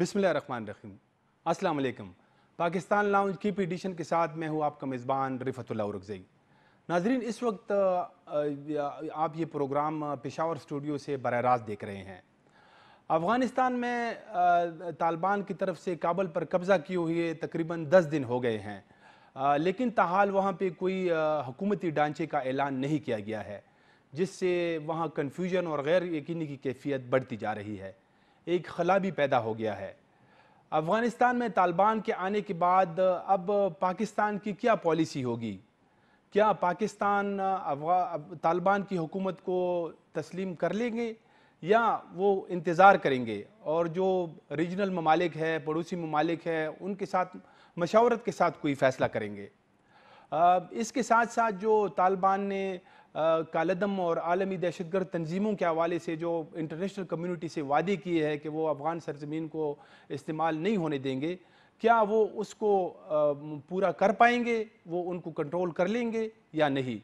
बिस्मिल्लाहिर्रहमानिर्रहीम। अस्सलाम वालेकुम। पाकिस्तान लाउंज की एडिशन के साथ मैं हूँ आपका मेज़बान रिफ़तुल्लाह उरगज़ई। नाज़रीन, इस वक्त आप ये प्रोग्राम पेशावर स्टूडियो से बराह रास्त देख रहे हैं। अफ़गानिस्तान में तालिबान की तरफ से काबुल पर कब्ज़ा किए हुए तकरीबन 10 दिन हो गए हैं, लेकिन ताहाल वहाँ पे कोई हुकूमती ढांचे का ऐलान नहीं किया गया है, जिससे वहाँ कन्फ्यूजन और गैर यकीनी की कैफियत बढ़ती जा रही है। एक खला भी पैदा हो गया है। अफ़गानिस्तान में तालिबान के आने के बाद अब पाकिस्तान की क्या पॉलिसी होगी? क्या पाकिस्तान तालिबान की हुकूमत को तस्लीम कर लेंगे या वो इंतज़ार करेंगे और जो रीजनल ममालिक है, पड़ोसी ममालिक है, उनके साथ मशावरत के साथ कोई फ़ैसला करेंगे? इसके साथ साथ जो तालिबान ने कालदम और आलमी दहशतगर्द तंजीमों के हवाले से जो इंटरनेशनल कम्युनिटी से वादे किए हैं कि वो अफ़गान सरज़मीन को इस्तेमाल नहीं होने देंगे, क्या वो उसको पूरा कर पाएंगे? वो उनको कंट्रोल कर लेंगे या नहीं?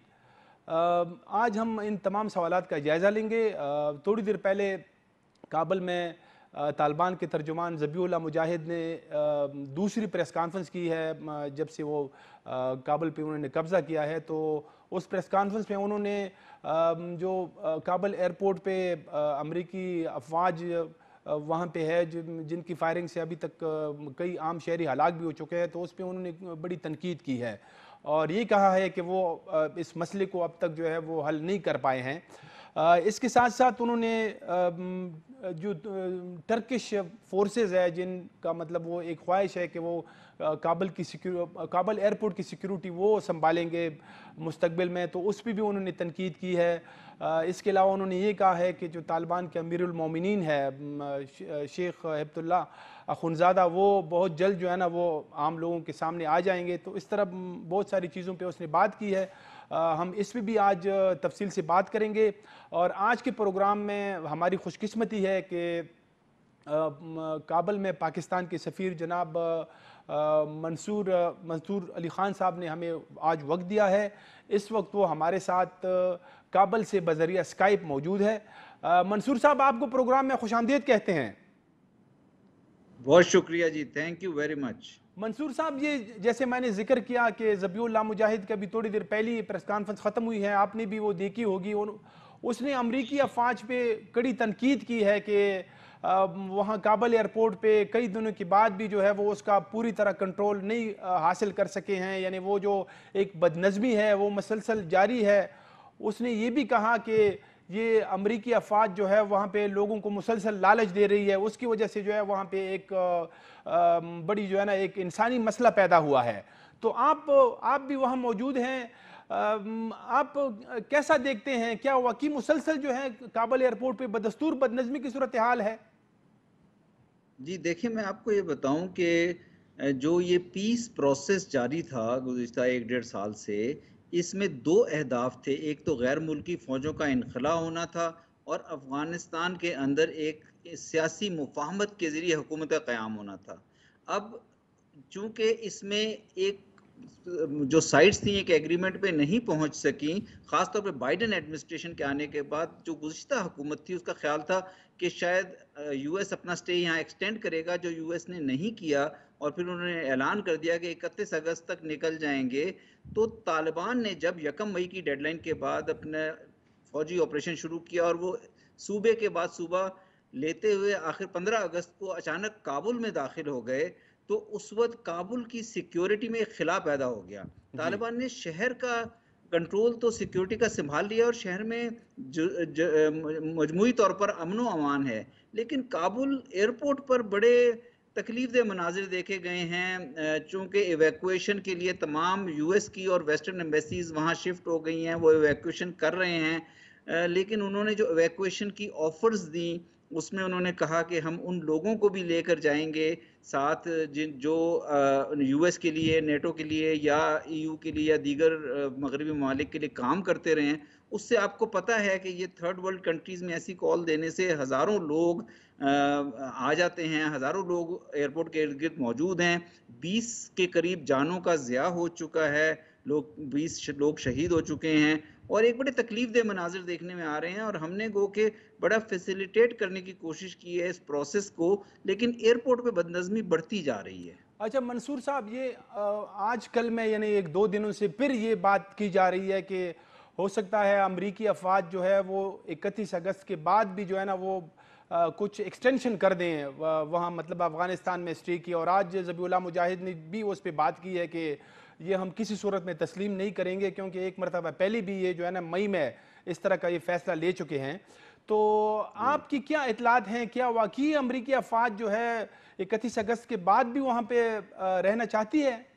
आज हम इन तमाम सवालात का जायज़ा लेंगे। थोड़ी देर पहले काबुल में तालिबान के तर्जुमान ज़बीहुल्लाह मुजाहिद ने दूसरी प्रेस कॉन्फ्रेंस की है जब से वो काबुल पे उन्होंने कब्ज़ा किया है। तो उस प्रेस कॉन्फ्रेंस में उन्होंने जो काबुल एयरपोर्ट पे अमरीकी अफवाज वहाँ पे है जिनकी फायरिंग से अभी तक कई आम शहरी हलाक भी हो चुके हैं, तो उस पर उन्होंने बड़ी तनकीद की है और ये कहा है कि वो इस मसले को अब तक जो है वो हल नहीं कर पाए हैं। इसके साथ साथ उन्होंने जो टर्किश फोर्सेस है जिनका मतलब वो एक ख्वाहिश है कि वो काबुल एयरपोर्ट की सिक्योरिटी वो संभालेंगे मुस्तकबिल में, तो उस पर भी उन्होंने तनकीद की है। इसके अलावा उन्होंने ये कहा है कि जो तालिबान के अमीरुल मोमिनीन है शेख हिब्तुल्लाह अखुनज़ादा, वो बहुत जल्द जो है ना वो आम लोगों के सामने आ जाएंगे। तो इस तरह बहुत सारी चीज़ों पे उसने बात की है। हम इस पर भी आज तफसील से बात करेंगे और आज के प्रोग्राम में हमारी खुशकिस्मती है कि काबुल में पाकिस्तान के सफ़ीर जनाब मंसूर अली ख़ान साहब ने हमें आज वक्त दिया है। इस वक्त वो हमारे साथ काबुल से बज़रिया स्काइप मौजूद है। मंसूर साहब, आपको प्रोग्राम में खुशामदीद कहते हैं। बहुत शुक्रिया जी, thank you very much. Mansoor साहब, ये जैसे मैंने जिक्र किया कि ज़बीहुल्लाह मुजाहिद का भी थोड़ी देर पहले ही प्रेस कॉन्फ्रेंस ख़त्म हुई है, आपने भी वो देखी होगी। उसने अमरीकी अफवाज पे कड़ी तनकीद की है कि वहाँ काबुल एयरपोर्ट पे कई दिनों के बाद भी जो है वो उसका पूरी तरह कंट्रोल नहीं हासिल कर सके हैं, यानी वो जो एक बदनज़मी है वो मसलसल जारी है। उसने ये भी कहा कि ये अमरीकी अफवाज जो है वहाँ पे लोगों को मुसलसल लालच दे रही है, उसकी वजह से जो है वहाँ पे एक बड़ी जो है ना एक इंसानी मसला पैदा हुआ है। तो आप भी वहाँ मौजूद हैं, आप कैसा देखते हैं? क्या वाकई मुसलसल जो है काबुल एयरपोर्ट पे बदस्तूर बदनज़मी की सूरत हाल है? जी देखिए, मैं आपको ये बताऊं कि जो ये पीस प्रोसेस जारी था गुज़िश्ता 1 डेढ़ साल से, इसमें 2 अहदाफ थे। एक तो गैर मुल्की फ़ौजों का इनखला होना था और अफ़गानिस्तान के अंदर एक सियासी मुफ़ाहमत के ज़रिए हुकूमत का क़याम होना था। अब चूँकि इसमें एक जो साइड्स थी एक एग्रीमेंट पे नहीं पहुंच सकी, खासतौर पे बाइडेन एडमिनिस्ट्रेशन के आने के बाद जो गुज़िश्ता हुकूमत थी उसका ख्याल था कि शायद यूएस अपना स्टे यहाँ एक्सटेंड करेगा, जो यूएस ने नहीं किया और फिर उन्होंने ऐलान कर दिया कि 31 अगस्त तक निकल जाएंगे। तो तालिबान ने जब 1 मई की डेडलाइन के बाद अपने फौजी ऑपरेशन शुरू किया और वो सूबे के बाद सूबा लेते हुए आखिर 15 अगस्त को अचानक काबुल में दाखिल हो गए, तो उस वक्त काबुल की सिक्योरिटी में एक खिला पैदा हो गया। तालिबान ने शहर का कंट्रोल तो सिक्योरिटी का संभाल लिया और शहर में मजमूई तौर पर अमनो अमान है, लेकिन काबुल एयरपोर्ट पर बड़े तकलीफ दे मनाजिर देखे गए हैं। चूँकि एवैक्यूएशन के लिए तमाम यूएस की और वेस्टर्न एम्बेसीज वहाँ शिफ्ट हो गई हैं, वो एवैक्यूएशन कर रहे हैं, लेकिन उन्होंने जो एवैक्यूएशन की ऑफर्स दी उसमें उन्होंने कहा कि हम उन लोगों को भी लेकर जाएंगे साथ जिन जो यूएस के लिए, नेटो के लिए या ईयू के लिए या दीगर मगरबी ममालिक के लिए काम करते रहे हैं। उससे आपको पता है कि ये थर्ड वर्ल्ड कंट्रीज़ में ऐसी कॉल देने से हज़ारों लोग आ जाते हैं, हज़ारों लोग एयरपोर्ट के इर्द गिर्द मौजूद हैं। 20 के करीब जानों का ज़िया हो चुका है, 20 लोग शहीद हो चुके हैं और एक बड़े तकलीफदेह मनाजिर देखने में आ रहे हैं और हमने गो के बड़ा फैसिलिटेट करने की कोशिश की है इस प्रोसेस को, लेकिन एयरपोर्ट पे बदनज़मी बढ़ती जा रही है। अच्छा मंसूर साहब, ये आजकल में यानी एक दो दिनों से फिर ये बात की जा रही है कि हो सकता है अमरीकी अफवाज जो है वो 31 अगस्त के बाद भी जो है ना वो कुछ एक्सटेंशन कर दें वहाँ मतलब अफगानिस्तान में स्टे की। और आज ज़बीउल्लाह मुजाहिद ने भी उस पर बात की है कि ये हम किसी सूरत में तस्लीम नहीं करेंगे, क्योंकि एक मरतबा पहले भी ये जो है ना मई में इस तरह का ये फैसला ले चुके हैं। तो जी। आपकी क्या इतलात हैं, क्या वाकई अमरीकी अफवाज जो है 31 अगस्त के बाद भी वहाँ पे रहना चाहती है?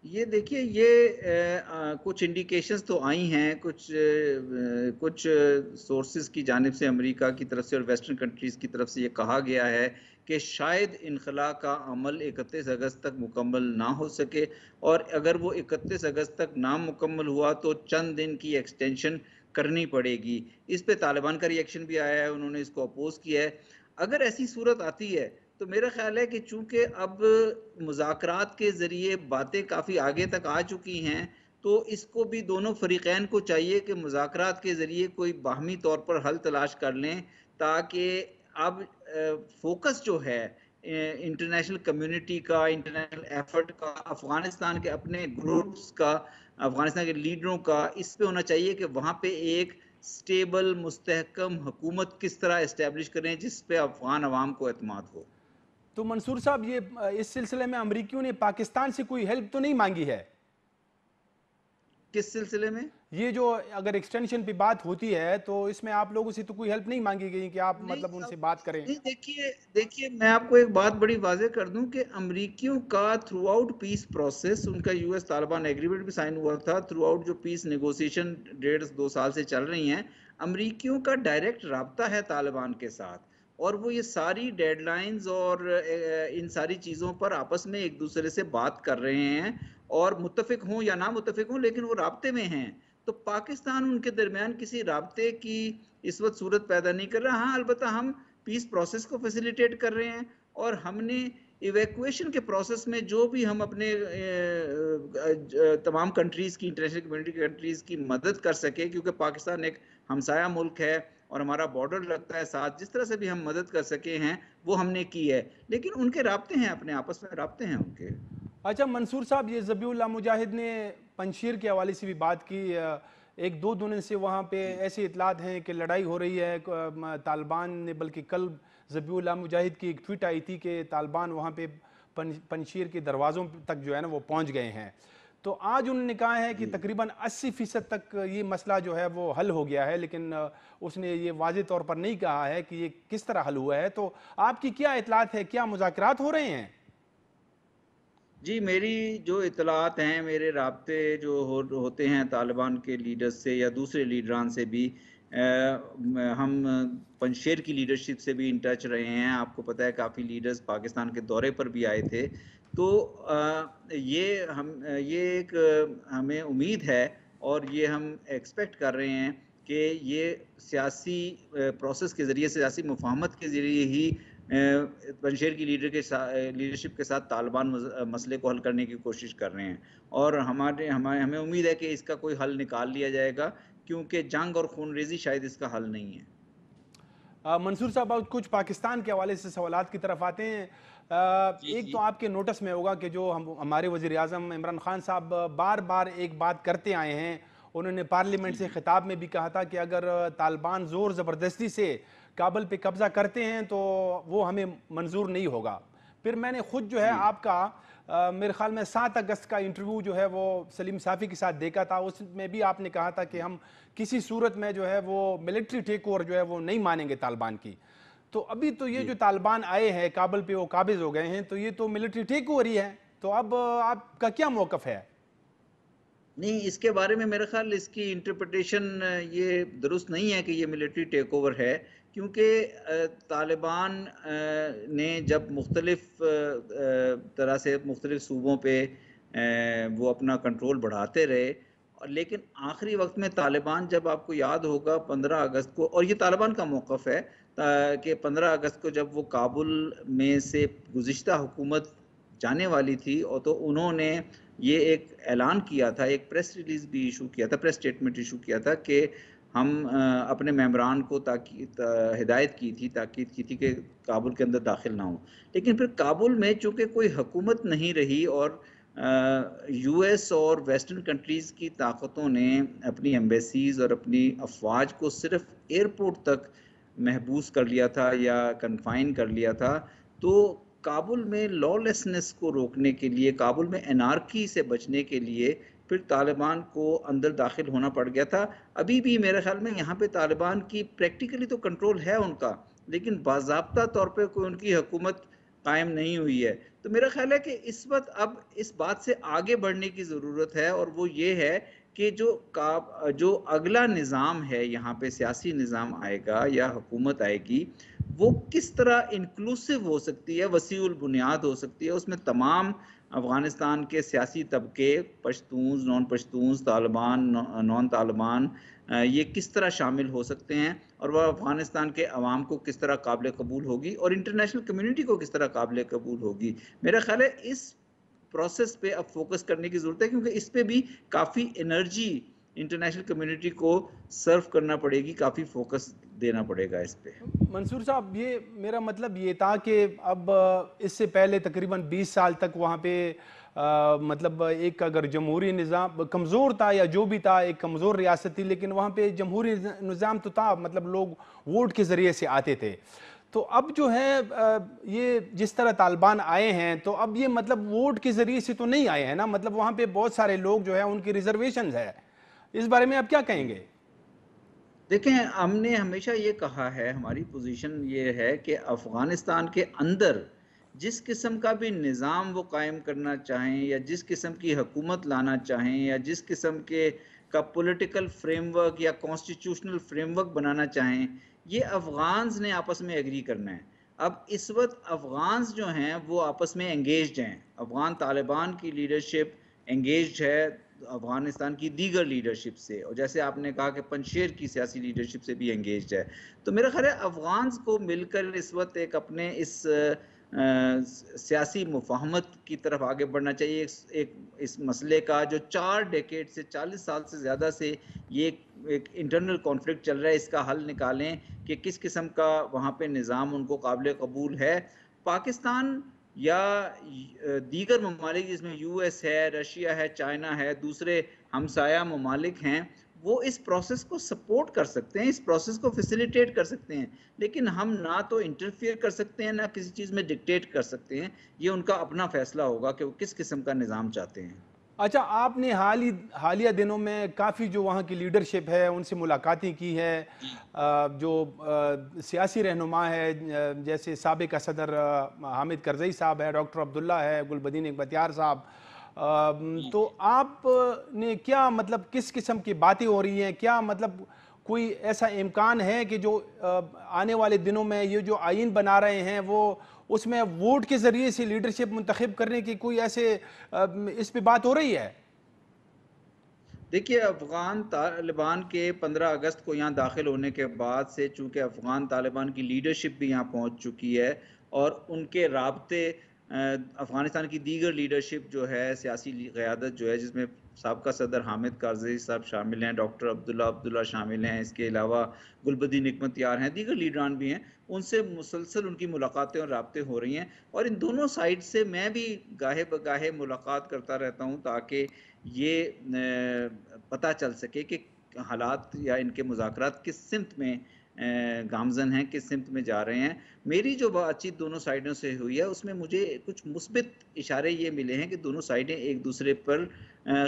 ये देखिए ये कुछ इंडिकेशंस तो आई हैं, कुछ सोर्सेज़ की जानिब से अमेरिका की तरफ से और वेस्टर्न कंट्रीज़ की तरफ से ये कहा गया है कि शायद इनख़ला का अमल 31 अगस्त तक मुकम्मल ना हो सके और अगर वो 31 अगस्त तक ना मुकम्मल हुआ तो चंद दिन की एक्सटेंशन करनी पड़ेगी। इस पे तालिबान का रिएक्शन भी आया है, उन्होंने इसको अपोज़ किया है। अगर ऐसी सूरत आती है तो मेरा ख़्याल है कि चूँकि अब मुज़ाकरात के ज़रिए बातें काफ़ी आगे तक आ चुकी हैं, तो इसको भी दोनों फ़रीक़ैन को चाहिए कि मुज़ाकरात के ज़रिए कोई बाहमी तौर पर हल तलाश कर लें, ताकि अब फ़ोकस जो है इंटरनेशनल कम्युनिटी का, इंटरनेशनल एफ़र्ट का, अफ़गानिस्तान के अपने ग्रुप्स का, अफ़गानिस्तान के लीडरों का इस पे होना चाहिए कि वहाँ पे एक स्टेबल, मुस्तहकम हुकूमत किस तरह एस्टेब्लिश करें, जिस पे अफ़गान अवाम को एतमाद हो। तो मंसूर साहब, ये इस सिलसिले में अमरीकियों ने पाकिस्तान से कोई हेल्प तो नहीं मांगी है? किस सिलसिले में? ये जो अगर एक्सटेंशन पे बात होती है तो इसमें आप लोगों से तो कोई हेल्प नहीं मांगी गई कि आप नहीं मतलब अब उनसे बात करें? नहीं देखिए देखिए मैं आपको एक बात बड़ी वाज़ेह कर दूँ कि अमरीकियों का थ्रू आउट पीस प्रोसेस उनका यूएस तालिबान एग्रीमेंट भी साइन हुआ था, थ्रू आउट जो पीस नेगोशिएशन डेढ़ 2 साल से चल रही हैं, अमरीकियों का डायरेक्ट राब्ता है तालिबान के साथ और वो ये सारी डेडलाइन्स और इन सारी चीज़ों पर आपस में एक-दूसरे से बात कर रहे हैं और मुत्तफ़िक हों या ना मुत्तफ़िक हों लेकिन वो राब्ते में हैं। तो पाकिस्तान उनके दरमियान किसी राब्ते की इस वक़्त सूरत पैदा नहीं कर रहा। हाँ, अलबत्ता हम पीस प्रोसेस को फैसिलिटेट कर रहे हैं और हमने इवैक्यूएशन के प्रोसेस में जो भी हम अपने तमाम कंट्रीज़ की इंटरनेशनल कम्युनिटी कंट्रीज़ की मदद कर सके क्योंकि पाकिस्तान एक हमसाया मुल्क है और हमारा बॉर्डर लगता है साथ, जिस तरह से भी हम मदद कर सके हैं, वो हमने की है। लेकिन उनके राब्ते हैं, अपने आपस में राब्ते हैं उनके। अच्छा मंसूर साहब, ये ज़बीउल्लाह मुजाहिद ने पंजशीर के हवाले से भी बात की। एक दो दिन से वहाँ पे जी। ऐसी इतलात हैं कि लड़ाई हो रही है तालिबान ने, बल्कि कल ज़बीउल्लाह मुजाहिद की एक ट्वीट आई थी कि तालिबान वहाँ पे पंजशीर के दरवाज़ों तक जो है ना वो पहुँच गए हैं। तो आज उन्होंने कहा है कि जी। तकरीबन 80% तक ये मसला जो है वो हल हो गया है, लेकिन उसने ये वाज़ेह तौर पर नहीं कहा है कि ये किस तरह हल हुआ है। तो आपकी क्या इतलात है, क्या मुज़ाकरात हो रहे हैं? जी, मेरी जो इत्तलात हैं, मेरे राब्ते जो होते हैं तालिबान के लीडर्स से या दूसरे लीडरान से भी हम पंजशेर की लीडरशिप से भी इन टच रहे हैं। आपको पता है काफ़ी लीडर्स पाकिस्तान के दौरे पर भी आए थे। तो ये एक हमें उम्मीद है और ये हम एक्सपेक्ट कर रहे हैं कि ये सियासी प्रोसेस के ज़रिए, सियासी मुफ़ाहमत के ज़रिए ही पंजशेर की लीडरशिप के साथ तालिबान मसले को हल करने की कोशिश कर रहे हैं और हमें उम्मीद है कि इसका कोई हल निकाल लिया जाएगा क्योंकि जंग और खूनरेज़ी शायद इसका हल नहीं है। मंसूर साहब, अब कुछ पाकिस्तान के हवाले से सवालात की तरफ आते हैं। जी, एक जी। तो आपके नोटिस में होगा कि जो हमारे वज़ीर आज़म इमरान खान साहब बार बार एक बात करते आए हैं। उन्होंने पार्लियामेंट जी, से जी। खिताब में भी कहा था कि अगर तालिबान ज़ोर ज़बरदस्ती से काबुल पे कब्ज़ा करते हैं तो वो हमें मंजूर नहीं होगा। फिर मैंने खुद जो है जी। आपका मेरे ख्याल में 7 अगस्त का इंटरव्यू जो है वो सलीम साफ़ी के साथ देखा था। उसमें भी आपने कहा था कि हम किसी सूरत में जो है वो मिलिट्री टेक ओवर जो है वो नहीं मानेंगे तालिबान की। तो अभी तो ये जी। जो तालिबान आए हैं काबुल पे, वो काबिज हो गए हैं, तो ये तो मिलिट्री टेक ओवर ही है। तो अब आपका क्या मौक़िफ़ है? नहीं, इसके बारे में मेरा ख़्याल इसकी इंटरप्रिटेशन ये दुरुस्त नहीं है कि ये मिलिट्री टेकओवर है क्योंकि तालिबान ने जब मुख्तलिफ़ तरह से मुख्तलिफ़ सूबों पे वो अपना कंट्रोल बढ़ाते रहे और लेकिन आखिरी वक़्त में तालिबान, जब आपको याद होगा 15 अगस्त को, और ये तालिबान का मौक़िफ़ है कि 15 अगस्त को जब वो काबुल में से गुज़िश्ता हुकूमत जाने वाली थी और तो उन्होंने ये एक ऐलान किया था, एक प्रेस रिलीज़ भी इश्यू किया था, प्रेस स्टेटमेंट इश्यू किया था कि हम अपने मेंबरान को हिदायत की थी, ताकीद की थी कि काबुल के अंदर दाखिल ना हों। लेकिन फिर काबुल में चूँकि कोई हुकूमत नहीं रही और यूएस और वेस्टर्न कंट्रीज़ की ताकतों ने अपनी एम्बेसीज़ और अपनी अफ़वाज को सिर्फ़ एयरपोर्ट तक महबूस कर लिया था या कन्फ़ाइन कर लिया था, तो काबुल में लॉलेसनेस को रोकने के लिए, काबुल में एनार्की से बचने के लिए फिर तालिबान को अंदर दाखिल होना पड़ गया था। अभी भी मेरे ख़्याल में यहाँ पे तालिबान की प्रैक्टिकली तो कंट्रोल है उनका, लेकिन बाज़ाब्ता तौर पे कोई उनकी हुकूमत कायम नहीं हुई है। तो मेरा ख़्याल है कि इस वक़्त अब इस बात से आगे बढ़ने की ज़रूरत है और वो ये है कि जो अगला निज़ाम है यहाँ पे सियासी निज़ाम आएगा या हुकूमत आएगी, वो किस तरह इंक्लूसिव हो सकती है, वसीउल बुनियाद हो सकती है, उसमें तमाम अफ़गानिस्तान के सियासी तबके, पश्तून्स, नॉन पश्तून्स, तालिबान, नॉन तालिबान ये किस तरह शामिल हो सकते हैं और वह अफ़गानिस्तान के अवाम को किस तरह काबिल कबूल होगी और इंटरनेशनल कम्युनिटी को किस तरह काबिल कबूल होगी। मेरा ख़्याल है इस प्रोसेस पे अब फ़ोकस करने की ज़रूरत है क्योंकि इस पे भी काफ़ी एनर्जी इंटरनेशनल कम्युनिटी को सर्व करना पड़ेगी, काफ़ी फ़ोकस देना पड़ेगा इस पे। मंसूर साहब, ये मेरा मतलब ये था कि अब इससे पहले तकरीबन 20 साल तक वहाँ पे मतलब एक अगर जमहूरी निज़ाम कमज़ोर था या जो भी था, एक कमज़ोर रियासत थी, लेकिन वहाँ पे जमहूरी निज़ाम तो था, मतलब लोग वोट के ज़रिए से आते थे। तो अब जो है ये जिस तरह तालिबान आए हैं, तो अब ये मतलब वोट के ज़रिए से तो नहीं आए हैं ना, मतलब वहाँ पे बहुत सारे लोग जो है उनकी रिजर्वेशंस है। इस बारे में आप क्या जी। कहेंगे? देखें, हमने हमेशा ये कहा है, हमारी पोज़ीशन ये है कि अफ़गानिस्तान के अंदर जिस किस्म का भी निज़ाम वो कायम करना चाहें या जिस किस्म की हुकूमत लाना चाहें या जिस किस्म के का पॉलिटिकल फ्रेमवर्क या कॉन्स्टिट्यूशनल फ्रेमवर्क बनाना चाहें, ये अफ़गान्स ने आपस में एग्री करना है। अब इस वक़्त अफ़गान्स जो हैं, वो आपस में एंगेज्ड हैं। अफ़गान तालिबान की लीडरशिप एंगेज्ड है अफ़गानिस्तान की दीगर लीडरशिप से और जैसे आपने कहा कि पंजशेर की सियासी लीडरशिप से भी एंगेज्ड है। तो मेरा ख़्याल है अफ़गान्स को मिलकर इस वक़्त एक अपने इस सियासी मुफ़ाहमत की तरफ आगे बढ़ना चाहिए। एक इस मसले का जो 4 डेकेड से 40 साल से ज़्यादा से ये एक इंटरनल कॉन्फ्लिक्ट चल रहा है, इसका हल निकालें कि किस किस्म का वहाँ पे निज़ाम उनको काबिल कबूल है। पाकिस्तान या दीगर ममालिक जिसमें यूएस है, रशिया है, चाइना है, दूसरे हमसाया ममालिक हैं, वो इस प्रोसेस को सपोर्ट कर सकते हैं, इस प्रोसेस को फैसिलिटेट कर सकते हैं। लेकिन हम ना तो इंटरफियर कर सकते हैं, ना किसी चीज़ में डिक्टेट कर सकते हैं। ये उनका अपना फैसला होगा कि वो किस किस्म का निज़ाम चाहते हैं। अच्छा, आपने हालिया दिनों में काफ़ी जो वहाँ की लीडरशिप है उनसे मुलाकातें की है, जी। जो सियासी रहनुमा है, जैसे साबिक़ सदर हामिद करज़ई साहब है, डॉक्टर अब्दुल्ला है, गुलबदीन बतियार साहब, जी। तो आप ने क्या मतलब किस किस्म की बातें हो रही हैं, क्या मतलब कोई ऐसा इम्कान है कि जो आने वाले दिनों में ये जो आइन बना रहे हैं वो उसमें वोट के ज़रिए से लीडरशिप मुंतखब करने की कोई ऐसे इस पे बात हो रही है? देखिए, अफ़गान तालिबान के 15 अगस्त को यहाँ दाखिल होने के बाद से चूँकि अफ़गान तालिबान की लीडरशिप भी यहाँ पहुँच चुकी है और उनके राब्ते अफ़गानिस्तान की दीगर लीडरशिप जो है, सियासी क़यादत जो है, जिसमें साबका सदर हामिद करज़ई साहब शामिल हैं, डॉक्टर अब्दुल्ला अब्दुल्ला शामिल हैं, इसके अलावा गुलबदीन हिकमतयार हैं, दीगर लीडरान भी हैं। उनसे मुसलसल उनकी मुलाकातें और राब्ते हो रही हैं और इन दोनों साइड से मैं भी गाहे-बगाहे मुलाकात करता रहता हूँ ताकि ये पता चल सके कि हालात या इनके मुज़ाकरात किस सिमत में गामज़न हैं, किस सिमत में जा रहे हैं। मेरी जो बातचीत दोनों साइडों से हुई है, उसमें मुझे कुछ मुस्बित इशारे ये मिले हैं कि दोनों साइडें एक-दूसरे पर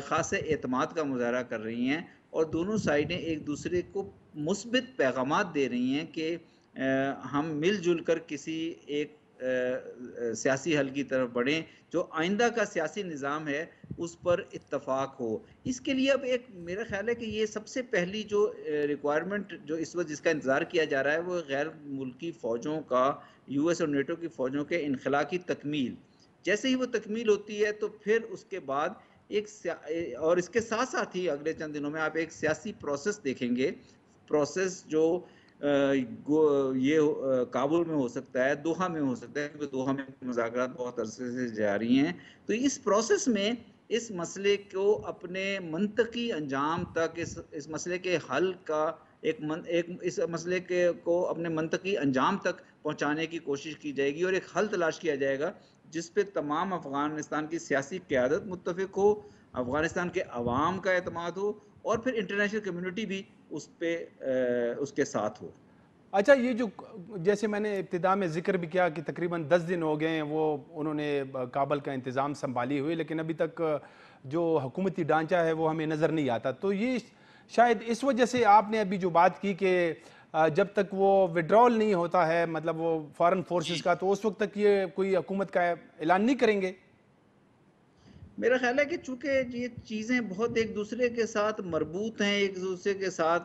ख़ासे एतमाद का मुज़ाहरा कर रही हैं और दोनों साइडें एक-दूसरे को मुस्बित पैगामात दे रही हैं कि हम मिल-जुल कर किसी एक सियासी हल की तरफ बढ़ें, जो आइंदा का सियासी निज़ाम है, उस पर इत्तफ़ाक हो। इसके लिए अब एक मेरा ख़्याल है कि ये सबसे पहली जो रिक्वायरमेंट जो इस वक़्त जिसका इंतज़ार किया जा रहा है, वो गैर मुल्की फ़ौजों का यूएस और नेटो की फ़ौजों के इनख़ला की तकमील। जैसे ही वो तकमील होती है, तो फिर उसके बाद और इसके साथ-साथ ही अगले चंद दिनों में आप एक सियासी प्रोसेस देखेंगे। प्रोसेस जो काबुल में हो सकता है, दोहा में हो सकता है क्योंकि दोहा में मुज़ाकरात बहुत अरसे से जारी हैं। तो इस प्रोसेस में इस मसले को अपने मंतकी अंजाम तक, इस मसले के हल का एक इस मसले के को अपने मंतकी अंजाम तक पहुंचाने की कोशिश की जाएगी और एक हल तलाश किया जाएगा जिस पे तमाम अफगानिस्तान की सियासी क़यादत मुत्तफ़िक हो, अफगानिस्तान के अवाम का एतमाद हो और फिर इंटरनेशनल कम्युनिटी भी उस पे उसके साथ हो। अच्छा, ये जो जैसे मैंने इब्तिदा में ज़िक्र भी किया कि तकरीबन 10 दिन हो गए हैं वो उन्होंने काबल का इंतज़ाम संभाली हुई, लेकिन अभी तक जो हुकूमती ढांचा है वो हमें नज़र नहीं आता। तो ये शायद इस वजह से आपने अभी जो बात की कि जब तक वो विड्रॉल नहीं होता है, मतलब वो फॉरेन फोर्सेस जी। का, तो उस वक्त तक ये कोई हुकूमत का ऐलान नहीं करेंगे। मेरा ख़्याल है कि चूँकि ये चीज़ें बहुत एक-दूसरे के साथ मरबूत हैं, एक-दूसरे के साथ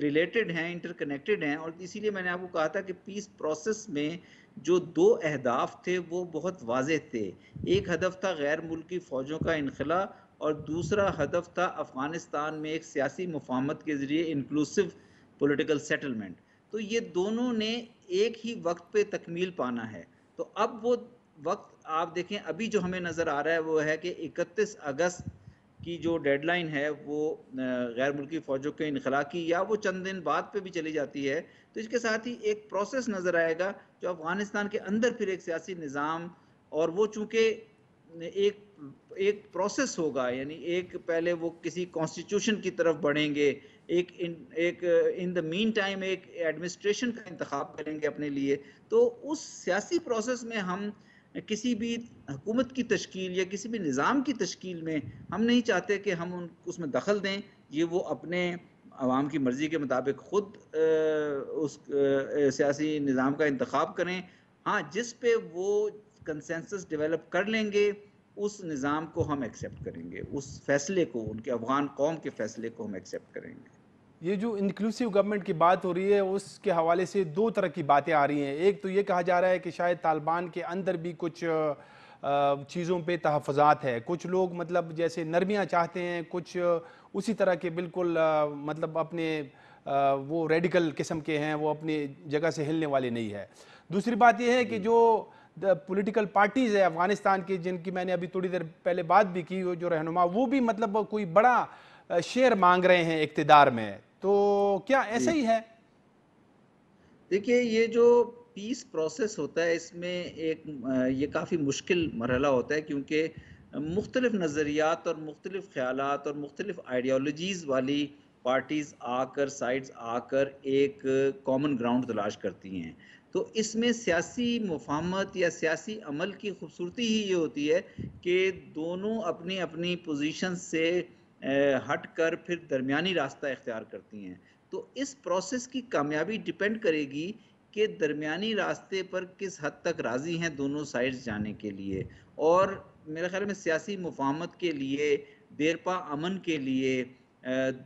रिलेटेड हैं, इंटरकनेक्टेड हैं और इसीलिए मैंने आपको कहा था कि पीस प्रोसेस में जो 2 अहदाफ थे, वो बहुत वाज़ेह थे। एक हदफ था गैर मुल्की फ़ौजों का इनख़ला और दूसरा हदफ था अफ़गानिस्तान में एक सियासी मुफ़ाहमत के ज़रिए इन्क्लूसिव पॉलिटिकल सेटलमेंट। तो ये दोनों ने एक ही वक़्त पे तकमील पाना है। तो अब वो वक़्त आप देखें, अभी जो हमें नज़र आ रहा है वो है कि 31 अगस्त की जो डेडलाइन है वो गैर मुल्की फ़ौजों के इनख़ला की, या वो चंद दिन बाद पे भी चली जाती है। तो इसके साथ ही एक प्रोसेस नज़र आएगा जो अफ़गानिस्तान के अंदर फिर एक सियासी निज़ाम, और वो चूँकि एक एक प्रोसेस होगा, यानी एक पहले वो किसी कॉन्स्टिट्यूशन की तरफ बढ़ेंगे, एक इन द मीन टाइम एक एडमिनिस्ट्रेशन का इंतखाब करेंगे अपने लिए। तो उस सियासी प्रोसेस में हम किसी भी हुकूमत की तश्कील या किसी भी निज़ाम की तश्कील में हम नहीं चाहते कि हम उसमें दखल दें। ये वो अपने अवाम की मर्ज़ी के मुताबिक खुद उस सियासी निज़ाम का इंतखाब करें। हाँ, जिस पे वो कंसेंसस डेवलप कर लेंगे, उस निज़ाम को हम एक्सेप्ट करेंगे, उस फ़ैसले को, उनके अफ़गान कौम के फ़ैसले को हम एक्सेप्ट करेंगे। ये जो इंक्लूसिव गवर्नमेंट की बात हो रही है उसके हवाले से दो तरह की बातें आ रही हैं। एक तो ये कहा जा रहा है कि शायद तालिबान के अंदर भी कुछ चीज़ों पे तहफ़्फ़ुज़ात है, कुछ लोग मतलब जैसे नरमियाँ चाहते हैं, कुछ उसी तरह के बिल्कुल मतलब अपने वो रेडिकल किस्म के हैं, वो अपनी जगह से हिलने वाले नहीं है। दूसरी बात ये है कि जी। जो पॉलिटिकल पार्टीज़ है अफ़गानिस्तान की, जिनकी मैंने अभी थोड़ी देर पहले बात भी की, वो जो रहनुमा वो भी मतलब कोई बड़ा शेयर मांग रहे हैं इक़्तिदार में। तो क्या ऐसा जी। ही है? देखिए, ये जो पीस प्रोसेस होता है इसमें ये काफ़ी मुश्किल मरहला होता है, क्योंकि मुख्तलिफ नज़रियात और मुख्तलिफ ख़यालात और मुख्तलिफ आइडियोलॉजीज़ वाली पार्टीज़ आकर, साइड्स आकर एक कॉमन ग्राउंड तलाश करती हैं। तो इसमें सियासी मुफ़ाहमत या सियासी अमल की खूबसूरती ही ये होती है कि दोनों अपनी-अपनी पोज़ीशन से हट कर फिर दरमियानी रास्ता इख्तियार करती हैं। तो इस प्रोसेस की कामयाबी डिपेंड करेगी कि दरमियानी रास्ते पर किस हद तक राज़ी हैं दोनों साइड्स जाने के लिए। और मेरे ख़्याल में सियासी मुफ़ाहमत के लिए, देरपा अमन के लिए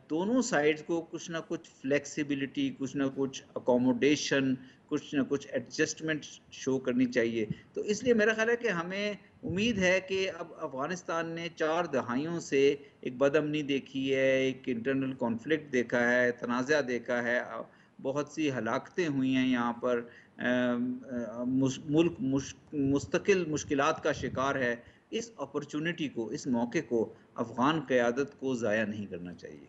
दोनों साइड्स को कुछ ना कुछ फ्लेक्सिबिलिटी, कुछ ना कुछ अकोमोडेशन, कुछ ना कुछ एडजस्टमेंट शो करनी चाहिए। तो इसलिए मेरा ख़्याल है कि हमें उम्मीद है कि अब अफ़गानिस्तान ने 4 दहाइयों से एक बदअमनी देखी है, एक इंटरनल कॉन्फ्लिक्ट देखा है, तनाज़ा देखा है, बहुत सी हलाकतें हुई हैं यहाँ पर, मुल्क मुस्तकिल मुश्किलात का शिकार है। इस अपॉर्चुनिटी को, इस मौके को अफ़गान क़यादत को ज़ाया नहीं करना चाहिए।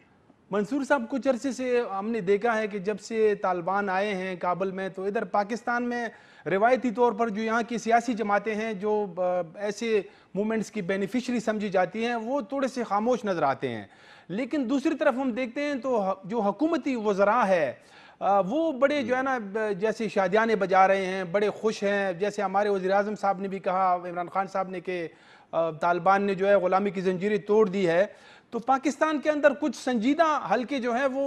मंसूर साहब, कुछ अरसे से हमने देखा है कि जब से तालिबान आए हैं काबुल में, तो इधर पाकिस्तान में रिवायती तौर पर जो यहाँ की सियासी जमातें हैं, जो ऐसे मूवमेंट्स की बेनिफिशरी समझी जाती हैं, वो थोड़े से खामोश नज़र आते हैं। लेकिन दूसरी तरफ हम देखते हैं तो जो हुकूमती वज़रा है वो बड़े जो जी। है ना जैसे शादियाने बजा रहे हैं, बड़े खुश हैं। जैसे हमारे वज़ीर-ए-आज़म साहब ने भी कहा, इमरान खान साहब ने, कि तालिबान ने जो है ग़ुलामी की ज़ंजीरें तोड़ दी है। तो पाकिस्तान के अंदर कुछ संजीदा हल्के जो हैं वो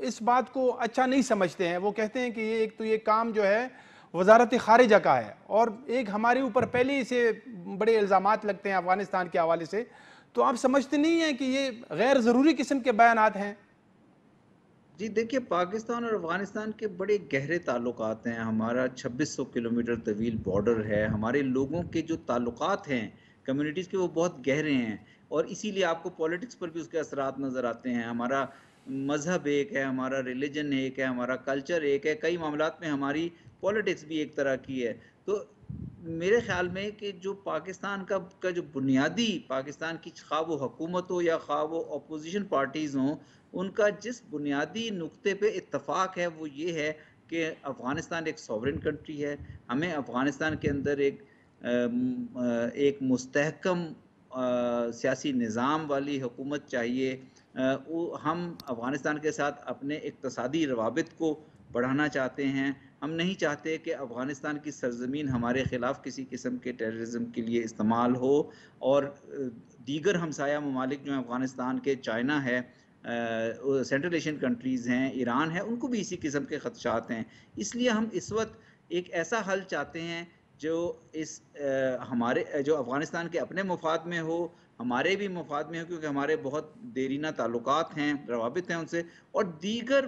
इस बात को अच्छा नहीं समझते हैं। वो कहते हैं कि ये एक तो ये काम जो है वजारत खारिजा का है, और एक हमारे ऊपर पहले ही से बड़े इल्ज़ामात लगते हैं अफगानिस्तान के हवाले से। तो आप समझते नहीं हैं कि ये गैर ज़रूरी किस्म के बयानात हैं? जी, देखिए, पाकिस्तान और अफ़गानिस्तान के बड़े गहरे ताल्लुकात हैं। हमारा 2600 किलोमीटर तवील बॉर्डर है। हमारे लोगों के जो ताल्लुकात हैं, कम्युनिटीज़ के, वो बहुत गहरे हैं और इसीलिए आपको पॉलिटिक्स पर भी उसके असरात नज़र आते हैं। हमारा मज़हब एक है, हमारा रिलिजन एक है, हमारा कल्चर एक है, कई मामलात में हमारी पॉलिटिक्स भी एक तरह की है। तो मेरे ख्याल में कि जो पाकिस्तान का जो बुनियादी पाकिस्तान की खा वो हुकूमत हो या खा वो अपोजिशन पार्टीज़ हों, उनका जिस बुनियादी नुक्ते पे इत्तफ़ाक़ है वो ये है कि अफ़गानिस्तान एक सॉवरेन कंट्री है। हमें अफ़गानिस्तान के अंदर एक मुस्तहकम सियासी निज़ाम वाली हुकूमत चाहिए। वो हम अफ़गानिस्तान के साथ अपने इक़्तिसादी रवाबित को बढ़ाना चाहते हैं। हम नहीं चाहते कि अफ़गानिस्तान की सरज़मीन हमारे ख़िलाफ़ किसी किस्म के टेररिज़्म के लिए इस्तेमाल हो और दीगर हमसाया ममालिक जो हैं अफ़गानिस्तान के, चाइना है, सेंट्रल एशियन कंट्रीज़ हैं, ईरान है, उनको भी इसी किस्म के ख़दशात हैं। इसलिए हम इस वक़्त एक ऐसा हल चाहते हैं जो हमारे जो अफ़गानिस्तान के अपने मुफ़ाद में हो, हमारे भी मुफ़ाद में हो, क्योंकि हमारे बहुत देरीना ताल्लुकात हैं, रवाबित हैं उनसे, और दीगर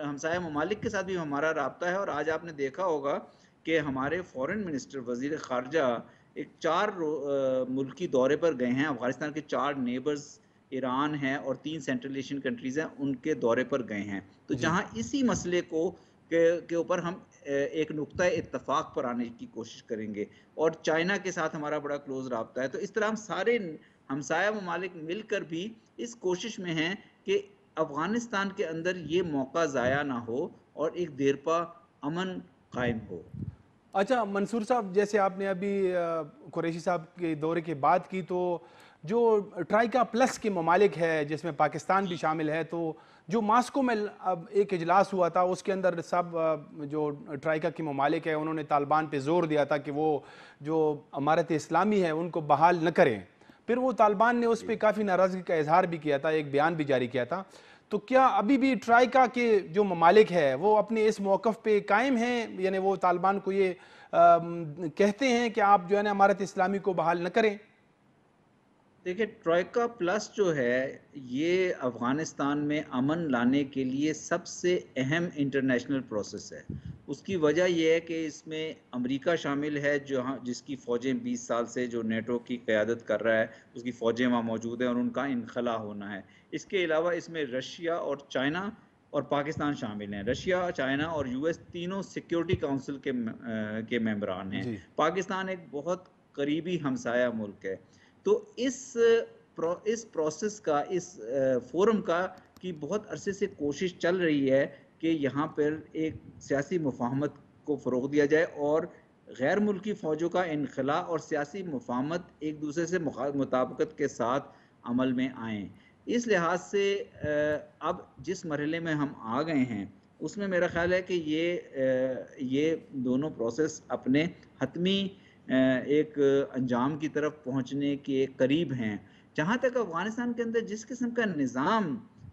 हमसाया ममालिक के साथ भी हमारा राब्ता है। और आज आपने देखा होगा कि हमारे फ़ॉरेन मिनिस्टर, वज़ीर ख़ारजा एक 4 मुल्की दौरे पर गए हैं। अफ़गानिस्तान के 4 नेबर्स ईरान है और 3 सेंट्रल एशियन कंट्रीज़ हैं, उनके दौरे पर गए हैं। तो जी। जहाँ इसी मसले के ऊपर हम एक नुक्ता इत्तफ़ाक़ पर आने की कोशिश करेंगे, और चाइना के साथ हमारा बड़ा क्लोज़ राब्ता है। तो इस तरह हम सारे हमसाया ममालिक मिलकर भी इस कोशिश में हैं कि अफ़गानिस्तान के अंदर ये मौका ज़ाया ना हो और एक देरपा अमन कायम हो। अच्छा मंसूर साहब, जैसे आपने अभी कुरैशी साहब के दौरे की बात की, तो जो ट्राइका प्लस के ममालिक है जिसमें पाकिस्तान भी शामिल है, तो जो मास्को में अब एक इजलास हुआ था उसके अंदर सब जो ट्राइका के ममालिक है उन्होंने तालिबान पे जोर दिया था कि वो जो अमारत इस्लामी है उनको बहाल न करें। फिर वो तालिबान ने उस पर जी। काफ़ी नाराज़गी का इजहार भी किया था, एक बयान भी जारी किया था। तो क्या अभी भी ट्राइका के जो ममालिक है वो अपने इस मौक़िफ़ पे कायम हैं, यानी वो तालिबान को ये कहते हैं कि आप जो है ना अमारत इस्लामी को बहाल न करें? देखिए, ट्रोइका प्लस जो है, ये अफ़गानिस्तान में अमन लाने के लिए सबसे अहम इंटरनेशनल प्रोसेस है। उसकी वजह ये है कि इसमें अमेरिका शामिल है, जहाँ जिसकी फ़ौजें 20 साल से जो नेटो की क़यादत कर रहा है, उसकी फ़ौजें वहाँ मौजूद हैं और उनका इनख़ला होना है। इसके अलावा इसमें रशिया और चाइना और पाकिस्तान शामिल हैं। रशिया, चाइना और यूएस तीनों सिक्योरिटी काउंसिल के मेंबरान हैं। जी। पाकिस्तान एक बहुत करीबी हमसाया मुल्क है। तो इस प्रोसेस का, इस फोरम का की बहुत अरसे से कोशिश चल रही है कि यहाँ पर एक सियासी मुफ़ाहमत को फ़रोग़ दिया जाए और गैर मुल्की फ़ौजों का इनख़ला और सियासी मुफ़ाहमत एक दूसरे से मुताबिकत के साथ अमल में आएँ। इस लिहाज से अब जिस मरहले में हम आ गए हैं, उसमें मेरा ख़्याल है कि ये दोनों प्रोसेस अपने हतमी एक अंजाम की तरफ पहुँचने के करीब हैं। जहाँ तक अफ़गानिस्तान के अंदर जिस किस्म का निज़ाम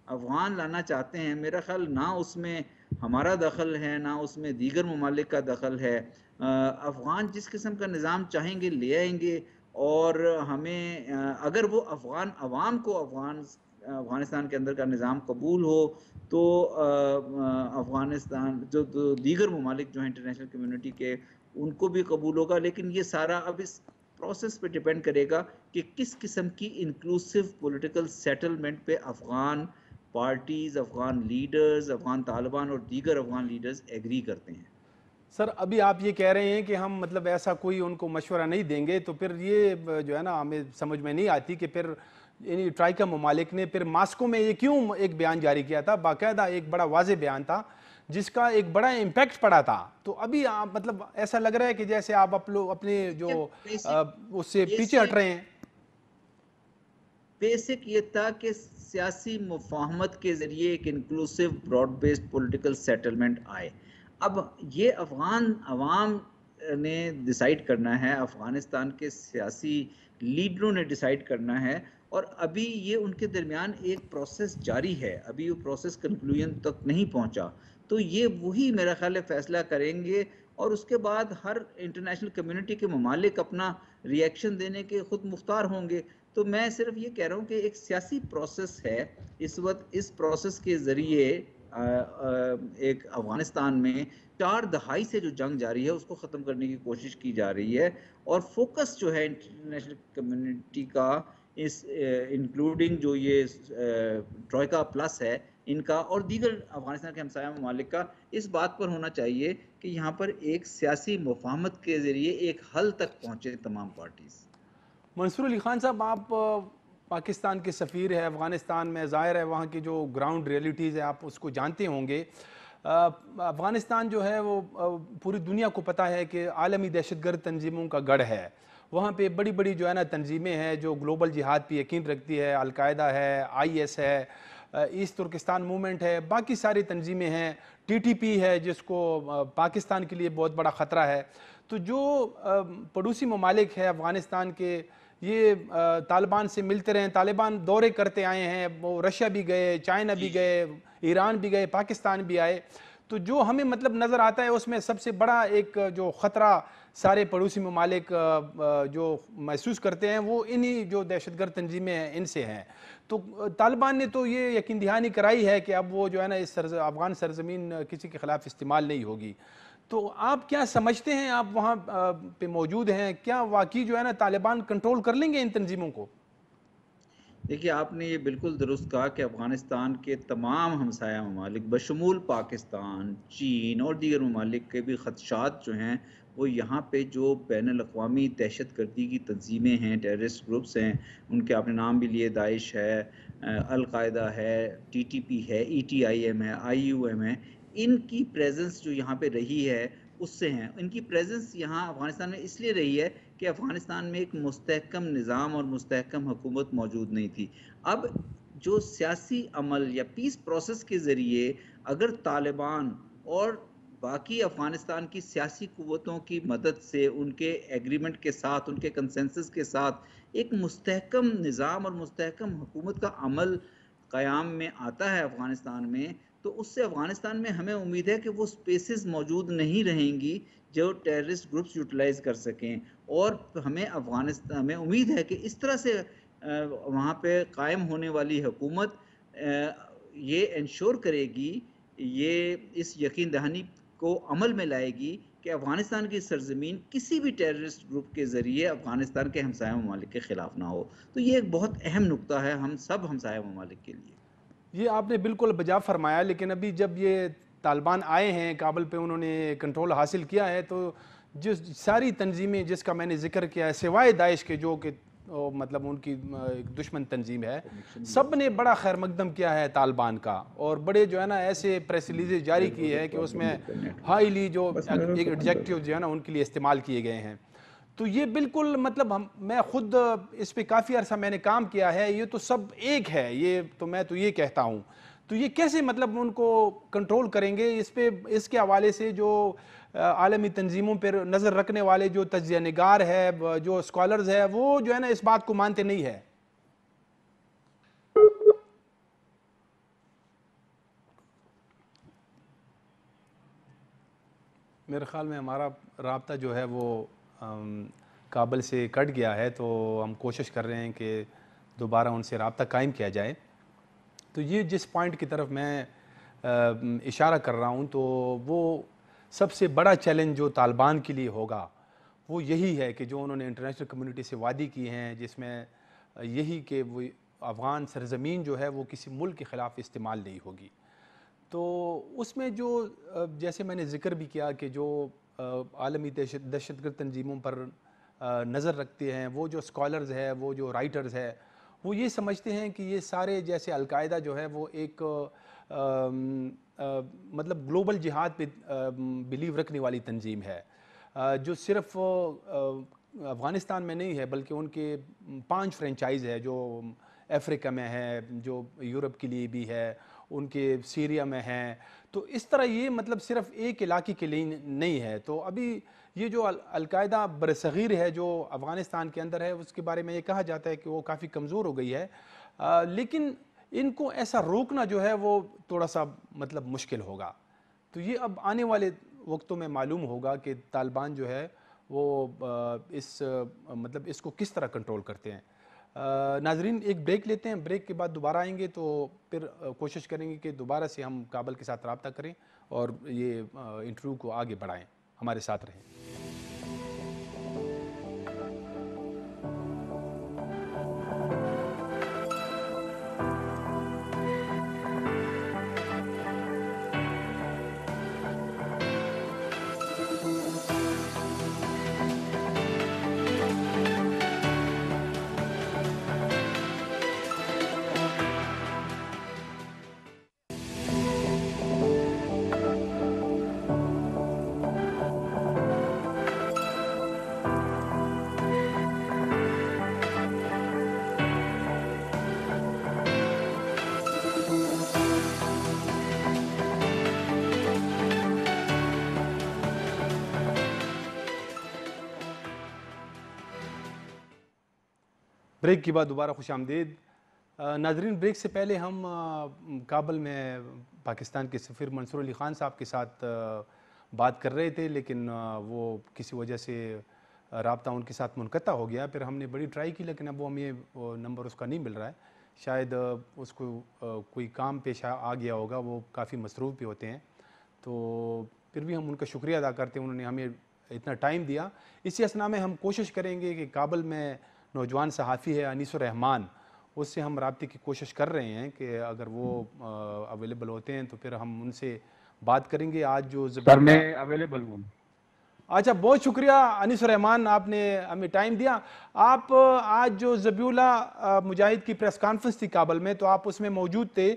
अफ़गान लाना चाहते हैं, मेरा ख़्याल ना उसमें हमारा दख़ल है, ना उसमें दीगर ममालिक का दख़ल है। अफ़गान जिस किस्म का निज़ाम चाहेंगे ले आएँगे, और हमें अगर वो अफ़गान अवाम को अफ़गानिस्तान के अंदर का निज़ाम कबूल हो, तो अफ़गानिस्तान जो दीगर ममालिक जो हैं इंटरनेशनल कम्युनिटी के, उनको भी कबूल होगा। लेकिन ये सारा अब इस प्रोसेस पे डिपेंड करेगा कि किस किस्म की इंक्लूसिव पॉलिटिकल सेटलमेंट पे अफ़गान पार्टीज़, अफ़गान लीडर्स, अफ़गान तालिबान और दीगर अफ़गान लीडर्स एग्री करते हैं। सर, अभी आप ये कह रहे हैं कि हम मतलब ऐसा कोई उनको मशवरा नहीं देंगे, तो फिर ये जो है ना हमें समझ में नहीं आती कि फिर यानी ट्राइका ममालिक ने फिर मास्को में ये क्यों एक बयान जारी किया था, बाकायदा एक बड़ा वाज़ेह बयान था जिसका एक बड़ा इम्पैक्ट पड़ा था। तो अभी आप मतलब ऐसा लग रहा है कि जैसे आप अपने जो देखिए, उससे पीछे हट बेसिक रहे हैं। बेसिक ये था कि सियासी मुफ़ाहमत के ज़रिए एक inclusive broad based political settlement आए। अब ये अफ़गान अवाम ने डिसाइड करना है, अफ़गानिस्तान के सियासी लीडरों ने डिसाइड करना है, और अभी ये उनके दरमियान एक प्रोसेस जारी है, अभी वो प्रोसेस कंक्लूजन तक नहीं पहुँचा। तो ये वही मेरा ख़्याल है फ़ैसला करेंगे, और उसके बाद हर इंटरनेशनल कम्युनिटी के ममालिक अपना रिएक्शन देने के खुद मुख्तार होंगे। तो मैं सिर्फ ये कह रहा हूँ कि एक सियासी प्रोसेस है इस वक्त। इस प्रोसेस के ज़रिए एक अफ़गानिस्तान में 4 दहाई से जो जंग जारी है उसको ख़त्म करने की कोशिश की जा रही है, और फोकस जो है इंटरनेशनल कम्युनिटी का इस इंक्लूडिंग जो ये ट्रोइका प्लस है इनका और दीगर अफगानिस्तान के हमसाया ममालिक का, इस बात पर होना चाहिए कि यहाँ पर एक सियासी मुफाहमत के ज़रिए एक हल तक पहुँचे तमाम पार्टीज़। मंसूर अली खान साहब, आप पाकिस्तान के सफ़ीर हैं अफ़गानिस्तान में, ज़ाहिर है वहाँ की जो ग्राउंड रियलिटीज़ है आप उसको जानते होंगे। अफ़गानिस्तान जो है वो पूरी दुनिया को पता है कि आलमी दहशतगर्द तंजीमों का गढ़ है। वहाँ पे बड़ी बड़ी जो है ना तंजीमें हैं जो ग्लोबल जिहाद पे यकीन रखती है, अलकायदा है, IS है, ईस्ट तुर्किस्तान मूवमेंट है, बाकी सारी तंजीमें हैं, TTP है जिसको पाकिस्तान के लिए बहुत बड़ा ख़तरा है। तो जो पड़ोसी ममालिक है अफ़गानिस्तान के, ये तालिबान से मिलते रहे, तालिबान दौरे करते आए हैं, वो रशिया भी गए, चाइना भी गए, ईरान भी गए, पाकिस्तान भी आए। तो जो हमें मतलब नज़र आता है उसमें सबसे बड़ा एक जो ख़तरा सारे पड़ोसी ममालिक जो महसूस करते हैं वो इन्हीं जो दहशतगर्द तंजीमें हैं इनसे हैं। तो तालिबान ने तो ये यकीन दहानी कराई है कि अब वो जो है ना इस अफ़गान सरजमीन किसी के ख़िलाफ़ इस्तेमाल नहीं होगी। तो आप क्या समझते हैं, आप वहाँ पे मौजूद हैं, क्या वाकई जो है ना तालिबान कंट्रोल कर लेंगे इन तंजीमों को? देखिए, आपने ये बिल्कुल दुरुस्त कहा कि अफ़गानिस्तान के तमाम हमसाया ममालिक बशमूल पाकिस्तान, चीन और दीगर ममालिक के भी ख़दशात जो हैं, वो यहाँ पे जो बैनुल-अक़वामी दहशतगर्दी की तंज़ीमें हैं, टेररिस्ट ग्रुप्स हैं, उनके आपने नाम भी लिए, दाइश है, अल-कायदा है, TTP है, ETIM है, IUM है, इनकी प्रेज़ेंस जो यहाँ पे रही है, उससे हैं। इनकी प्रेज़ेंस यहाँ अफ़गानिस्तान में इसलिए रही है कि अफ़गानिस्तान में एक मुस्तहकम निज़ाम और मुस्तहकम हुकूमत मौजूद नहीं थी। अब जो सियासी अमल या पीस प्रोसेस के ज़रिए अगर तालिबान और बाकी अफ़गानिस्तान की सियासी क़ुव्वतों की मदद से उनके एग्रीमेंट के साथ, उनके कंसेंसस के साथ एक मुस्तहकम निज़ाम और मुस्तहकम हुकूमत का अमल क़याम में आता है अफ़गानिस्तान में, तो उससे अफ़गानिस्तान में हमें उम्मीद है कि वो स्पेसेस मौजूद नहीं रहेंगी जो टेररिस्ट ग्रुप्स यूटिलाइज़ कर सकें। और हमें उम्मीद है कि इस तरह से वहाँ पे कायम होने वाली हुकूमत ये इंश्योर करेगी, ये इस यकीन दहानी को अमल में लाएगी कि अफ़गानिस्तान की सरज़मीन किसी भी टेररिस्ट ग्रुप के ज़रिए अफ़गानिस्तान के हमसाया ममालिक के ख़िलाफ़ ना हो। तो ये एक बहुत अहम नुक्ता है हम सब हमसाया ममालिक के लिए। ये आपने बिल्कुल बजा फरमाया, लेकिन अभी जब ये तालिबान आए हैं काबुल पे, उन्होंने कंट्रोल हासिल किया है, तो जो सारी तंजीमें जिसका मैंने जिक्र किया है सिवाय दाइश के जो कि मतलब उनकी एक दुश्मन तंजीम है, सब ने बड़ा खैर मकदम किया है तालिबान का, और बड़े जो है ना ऐसे प्रेस रिलीजेज जारी की है कि उसमें हाईली जो एक एडजेक्टिव जो है ना उनके लिए इस्तेमाल किए गए हैं। तो ये बिल्कुल मतलब मैं खुद इस पे काफ़ी अरसा मैंने काम किया है, ये तो सब एक है, ये तो मैं तो ये कहता हूँ। तो ये कैसे मतलब उनको कंट्रोल करेंगे, इस पे इसके हवाले से जो आलमी तंजीमों पर नज़र रखने वाले जो तज्ज़िया निगार है, जो स्कॉलर्स है, वो जो है ना इस बात को मानते नहीं है। मेरे ख़्याल में हमारा राब्ता जो है वो काबुल से कट गया है, तो हम कोशिश कर रहे हैं कि दोबारा उनसे राब्ता कायम किया जाए। तो ये जिस पॉइंट की तरफ मैं इशारा कर रहा हूँ, तो वो सबसे बड़ा चैलेंज जो तालिबान के लिए होगा वो यही है कि जो उन्होंने इंटरनेशनल कम्युनिटी से वादी की हैं, जिसमें यही कि वो अफ़गान सरज़मीन जो है वो किसी मुल्क के ख़िलाफ़ इस्तेमाल नहीं होगी। तो उसमें जो जैसे मैंने ज़िक्र भी किया कि जो आलमी दहशतगर्द तंजीमों पर नज़र रखते हैं, वो जो स्कॉलर्स है, वो जो राइटर्स है, वो ये समझते हैं कि ये सारे जैसे अलकायदा जो है वो एक मतलब ग्लोबल जिहाद पे बिलीव रखने वाली तंजीम है, जो सिर्फ अफ़गानिस्तान में नहीं है बल्कि उनके 5 फ्रेंचाइज़ है जो अफ्रीका में है, जो यूरोप के लिए भी है, उनके सीरिया में हैं। तो इस तरह ये मतलब सिर्फ एक इलाके के लिए नहीं है। तो अभी ये जो अलकायदा बरसग़ीर है जो अफ़गानिस्तान के अंदर है, उसके बारे में ये कहा जाता है कि वो काफ़ी कमज़ोर हो गई है, लेकिन इनको ऐसा रोकना जो है वो थोड़ा सा मतलब मुश्किल होगा। तो ये अब आने वाले वक्तों में मालूम होगा कि तालिबान जो है वो मतलब इसको किस तरह कंट्रोल करते हैं। नाजरीन, एक ब्रेक लेते हैं, ब्रेक के बाद दोबारा आएंगे तो फिर कोशिश करेंगे कि दोबारा से हम काबुल के साथ रब्ता करें और ये इंटरव्यू को आगे बढ़ाएं। हमारे साथ रहें। ब्रेक के बाद दोबारा खुश आमदीद। नाजरीन, ब्रेक से पहले हम काबुल में पाकिस्तान के सफ़ीर मंसूर अली ख़ान साहब के साथ बात कर रहे थे, लेकिन वो किसी वजह से राब्ता उनके साथ मुनक़ता हो गया। फिर हमने बड़ी ट्राई की, लेकिन अब वो हमें नंबर उसका नहीं मिल रहा है। शायद उसको कोई काम पेश आ गया होगा, वो काफ़ी मसरूफ़ भी होते हैं। तो फिर भी हम उनका शुक्रिया अदा करते हैं, उन्होंने हमें इतना टाइम दिया। इसी असना में हम कोशिश करेंगे कि काबुल में नौजवान सहाफ़ी है अनीसुर रहमान, उससे हम राब्ते की कोशिश कर रहे हैं कि अगर वो अवेलेबल होते हैं तो फिर हम उनसे बात करेंगे। आज जो सर मैं अवेलेबल हूँ। अच्छा, बहुत शुक्रिया अनीसुर रहमान, आपने हमें टाइम दिया। आप आज जो ज़बीउल्लाह मुजाहिद की प्रेस कॉन्फ्रेंस थी काबुल में, तो आप उसमें मौजूद थे।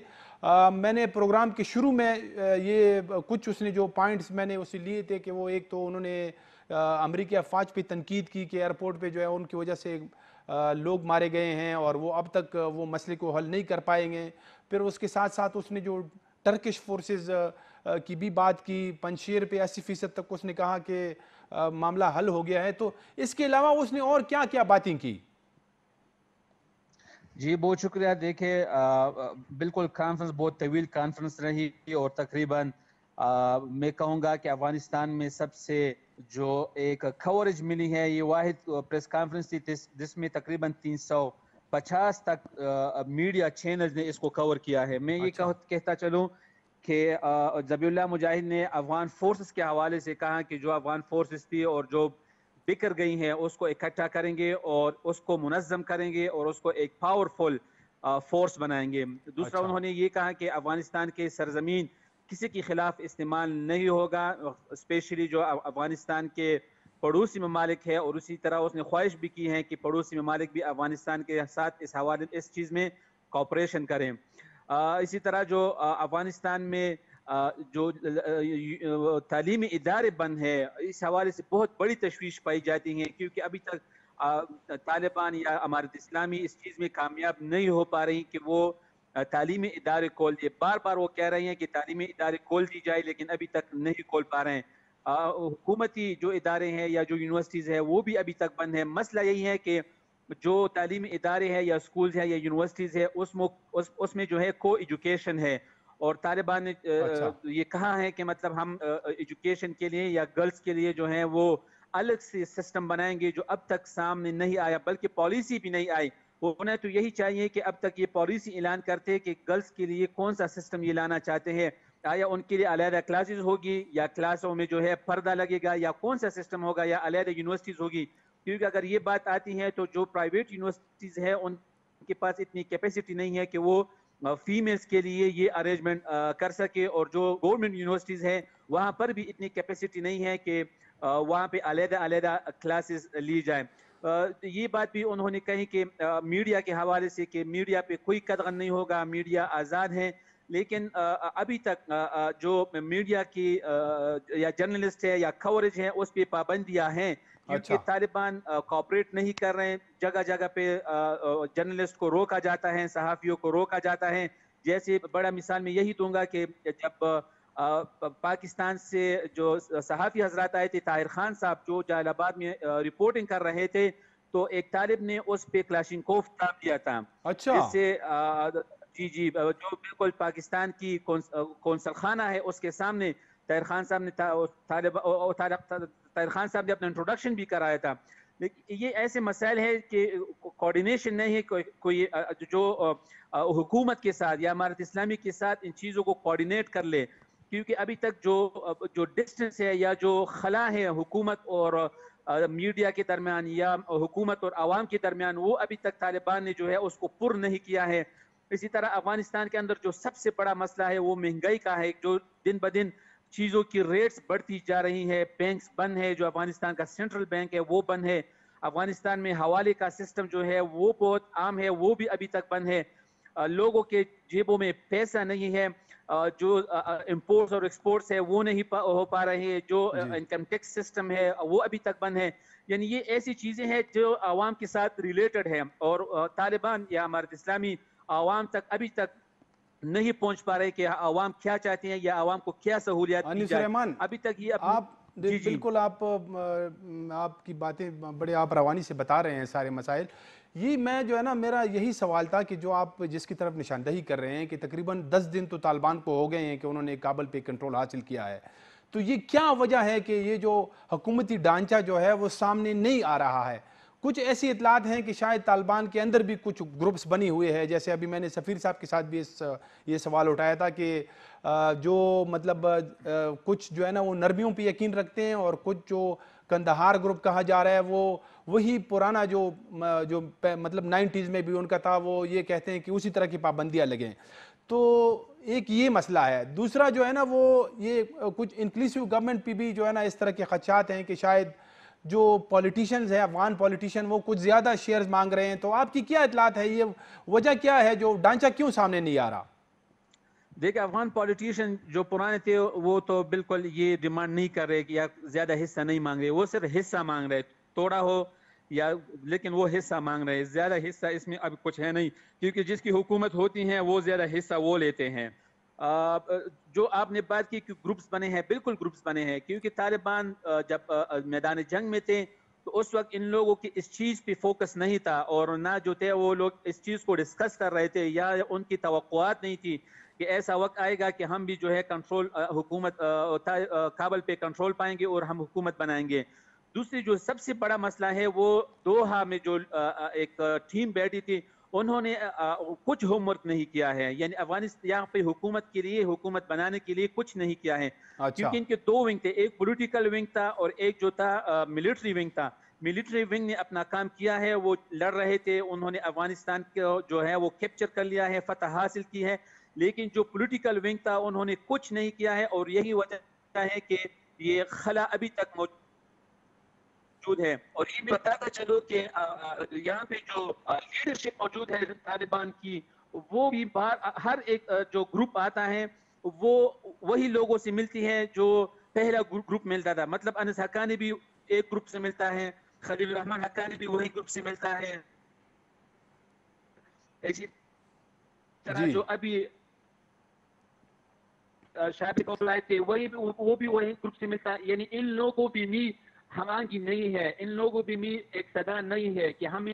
मैंने प्रोग्राम के शुरू में ये कुछ उसने जो पॉइंट्स मैंने उसे लिए थे कि वो एक तो उन्होंने अमरीकी अफवाज पे तनकीद की कि एयरपोर्ट पे जो है उनकी वजह से लोग मारे गए हैं और वो अब तक वो मसले को हल नहीं कर पाएंगे। फिर उसके साथ साथ उसने जो टर्किश फोर्सेस की भी बात की, पंजशीर पे 80% तक उसने कहा कि मामला हल हो गया है। तो इसके अलावा उसने और क्या क्या बातें की? जी बहुत शुक्रिया। देखिए बिल्कुल कॉन्फ्रेंस बहुत तवील कॉन्फ्रेंस रही और तकरीबन मैं कहूँगा कि अफगानिस्तान में सबसे जो एक कवरेज मिली है, ये वाहिद प्रेस कॉन्फ्रेंस थी जिसमें तकरीबन 350 तक मीडिया चैनल्स ने इसको कवर किया है। मैं ये अच्छा। कहता चलूँ कि ज़बीउल्लाह मुजाहिद ने अफगान फोर्सेस के हवाले से कहा कि जो अफगान फोर्सेस थी और जो बिखर गई हैं उसको इकट्ठा करेंगे और उसको मुनज़्ज़म करेंगे और उसको एक पावरफुल फोर्स बनाएंगे। दूसरा अच्छा। उन्होंने ये कहा कि अफगानिस्तान के सरजमीन किसी के खिलाफ इस्तेमाल नहीं होगा, स्पेशली जो अफगानिस्तान के पड़ोसी ममालिक है, और उसी तरह उसने ख्वाहिश भी की है कि पड़ोसी ममालिक भी अफगानिस्तान के साथ इस हवाले इस चीज़ में कोऑपरेशन करें। इसी तरह जो अफगानिस्तान में जो तालीमी इदारे बंद है, इस हवाले से बहुत बड़ी तशवीश पाई जाती है, क्योंकि अभी तक तालिबान या अमारत इस्लामी इस चीज़ में कामयाब नहीं हो पा रही कि वो तालीमी इदारे खोल दिए। बार बार वो कह रही हैं कि तालीमी इदारे खोल दी जाए, लेकिन अभी तक नहीं खोल पा रहे हैं। हुकूमती जो इदारे हैं या जो यूनिवर्सिटीज़ है वो भी अभी तक बंद है। मसला यही है कि जो तालीमी इदारे हैं या स्कूल्स हैं या यूनिवर्सिटीज़ है उसमें जो है को एजुकेशन है, और तालिबान ने अच्छा। ये कहा है कि मतलब हम एजुकेशन के लिए या गर्ल्स के लिए जो है वो अलग से सिस्टम बनाएंगे, जो अब तक सामने नहीं आया, बल्कि पॉलिसी भी नहीं आई। वो उन्हें तो यही चाहिए कि अब तक ये पॉलिसी ऐलान करते हैं कि गर्ल्स के लिए कौन सा सिस्टम ये लाना चाहते हैं, या उनके लिए अलहदा क्लासेस होगी या क्लासों में जो है पर्दा लगेगा, या कौन सा सिस्टम होगा, या अलहदा यूनिवर्सिटीज़ होगी। क्योंकि अगर ये बात आती है तो जो प्राइवेट यूनिवर्सिटीज़ है उनके पास इतनी कैपेसिटी नहीं है कि वो फीमेल्स के लिए ये अरेंजमेंट कर सके, और जो गवर्नमेंट यूनिवर्सिटीज़ है वहाँ पर भी इतनी कैपेसिटी नहीं है कि वहाँ पे अलग-अलग क्लासेस ली जाए। ये बात भी उन्होंने कही कि मीडिया के हवाले से कि मीडिया पे कोई कदर नहीं होगा, मीडिया आज़ाद है, लेकिन अभी तक जो मीडिया की या जर्नलिस्ट है या कवरेज है उस पर पाबंदियाँ हैं, क्योंकि अच्छा। तालिबान कोऑपरेट नहीं कर रहे हैं। जगह जगह पे जर्नलिस्ट को रोका जाता है, सहाफ़ियों को रोका जाता है। जैसे बड़ा मिसाल मैं यही दूंगा कि जब पाकिस्तान से जो सहाफ़ी हजरात आए थे, ताहिर खान साहब जो जलालाबाद में रिपोर्टिंग कर रहे थे, तो एक तालिब ने उस पे क्लाशिनकोव ताप दिया था, अच्छा। जिससे जी जो बिल्कुल पाकिस्तान की कौंसल खाना है उसके सामने ताहिर खान साहब ने ताहिर खान साहब ने अपना इंट्रोडक्शन भी कराया था। लेकिन ये ऐसे मसाइल है कि कोऑर्डिनेशन नहीं है, कोई जो हुकूमत के साथ या इमारत इस्लामी के साथ इन चीज़ों को कोऑर्डिनेट कर ले, क्योंकि अभी तक जो डिस्टेंस है या जो खला है हुकूमत और मीडिया के दरमियान या हुकूमत और आवाम के दरमियान, वो अभी तक तालिबान ने जो है उसको पुर नहीं किया है। इसी तरह अफगानिस्तान के अंदर जो सबसे बड़ा मसला है वो महंगाई का है, जो दिन ब दिन चीज़ों की रेट्स बढ़ती जा रही है। बैंक्स बंद है, जो अफगानिस्तान का सेंट्रल बैंक है वो बंद है। अफगानिस्तान में हवाले का सिस्टम जो है वो बहुत आम है, वो भी अभी तक बंद है। लोगों के जेबों में पैसा नहीं है। जो इंपोर्ट्स और एक्सपोर्ट्स है वो नहीं हो पा रहे हैं। जो जी। इनकम टैक्स सिस्टम है वो अभी तक बंद है। यानी ये ऐसी चीज़ें हैं जो आवाम के साथ रिलेटेड है, और तालिबान या इमारत इस्लामी आवाम तक अभी तक नहीं पहुंच पा रहे कि आवाम क्या चाहते हैं या आवाम को क्या सहूलियत दी अनीस जाए। रहमान, अभी तक ये अपनी आप जी जी बिल्कुल आप आपकी बातें बड़े आप रवानी से बता रहे हैं सारे मसाइल। ये मैं जो है ना, मेरा यही सवाल था कि जो आप जिसकी तरफ निशानदही कर रहे हैं कि तकरीबन 10 दिन तो तालिबान को हो गए हैं कि उन्होंने काबुल पे कंट्रोल हासिल किया है, तो ये क्या वजह है कि ये जो हुकूमती ढांचा जो है वो सामने नहीं आ रहा है? कुछ ऐसी इतलात हैं कि शायद तालिबान के अंदर भी कुछ ग्रुप्स बने हुए हैं, जैसे अभी मैंने सफ़ीर साहब के साथ भी ये सवाल उठाया था कि जो मतलब कुछ जो है ना वो नरमियों पे यकीन रखते हैं, और कुछ जो कंदहार ग्रुप कहा जा रहा है वो वही पुराना जो मतलब 90s में भी उनका था, वो ये कहते हैं कि उसी तरह की पाबंदियां लगें। तो एक ये मसला है। दूसरा जो है ना वो ये कुछ इंक्लूसिव गवर्नमेंट पे भी जो है ना इस तरह के खदशात हैं कि शायद जो पॉलिटिशियंस हैं, अफगान पॉलिटिशियन, वो कुछ ज़्यादा शेयर्स मांग रहे हैं। तो आपकी क्या इतलात है, ये वजह क्या है, जो ढांचा क्यों सामने नहीं आ रहा? देखिए, अफगान पॉलिटिशियन जो पुराने थे वो तो बिल्कुल ये डिमांड नहीं कर रहे कि या ज्यादा हिस्सा नहीं मांग रहे, वो सिर्फ हिस्सा मांग रहे, थोड़ा हो या, लेकिन वो हिस्सा मांग रहे, ज्यादा हिस्सा इसमें अब कुछ है नहीं, क्योंकि जिसकी हुकूमत होती है वो ज्यादा हिस्सा वो लेते हैं। जो आपने बात की कि ग्रुप्स बने हैं, बिल्कुल ग्रुप्स बने हैं, क्योंकि तालिबान जब मैदान जंग में थे तो उस वक्त इन लोगों की इस चीज पे फोकस नहीं था, और ना जो थे वो लोग इस चीज को डिस्कस कर रहे थे, या उनकी तवक्कुआत नहीं थी कि ऐसा वक्त आएगा कि हम भी जो है कंट्रोल हुकूमत काबुल पे कंट्रोल पाएंगे और हम हुकूमत बनाएंगे। दूसरी जो सबसे बड़ा मसला है वो दोहा में जो एक टीम बैठी थी, उन्होंने कुछ होमवर्क नहीं किया है, यानी अफगानिस्तान यहाँ पे हुकूमत के लिए, हुकूमत बनाने के लिए कुछ नहीं किया है, अच्छा। क्योंकि इनके दो विंग थे, एक पॉलिटिकल विंग था और एक जो था मिलिट्री विंग था। मिलिट्री विंग ने अपना काम किया है, वो लड़ रहे थे, उन्होंने अफगानिस्तान को जो है वो कैप्चर कर लिया है, फतह हासिल की है, लेकिन जो पॉलिटिकल विंग था उन्होंने कुछ नहीं किया है, और यही वजह है कि ये खला अभी तक मौजूद है। और ये भी बताता चलो कि यहाँ पे जो लीडरशिप मौजूद है तालिबान की, वो भी बाहर हर एक जो ग्रुप आता है वो वही लोगों से मिलती है जो पहला ग्रुप मिलता था, मतलब अनस हक्कानी भी एक ग्रुप से मिलता है, खलील रहमान हक्कानी भी वही ग्रुप से मिलता है, इसी तरह जी। जो अभी शादी को लाए थे वो भी वही ग्रुप से मिलता है। यानी इन लोगों भी मी हमारी नहीं है, इन लोगों भी मी एक सदा नहीं है कि हम।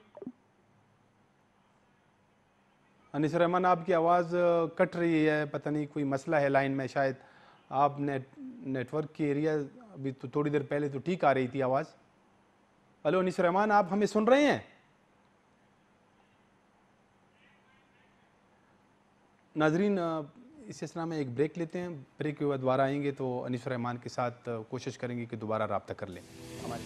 अनीस रहमान, आपकी आवाज़ कट रही है, पता नहीं कोई मसला है लाइन में शायद। आप नेटवर्क की एरिया, अभी तो थोड़ी देर पहले तो ठीक आ रही थी आवाज़। हेलो अनीस रहमान, आप हमें सुन रहे हैं? नाजरीन, इस सिलसिला में एक ब्रेक लेते हैं। ब्रेक के बाद दोबारा आएंगे तो अनीस रहमान के साथ कोशिश करेंगे कि दोबारा रब्ता कर लें हमारे।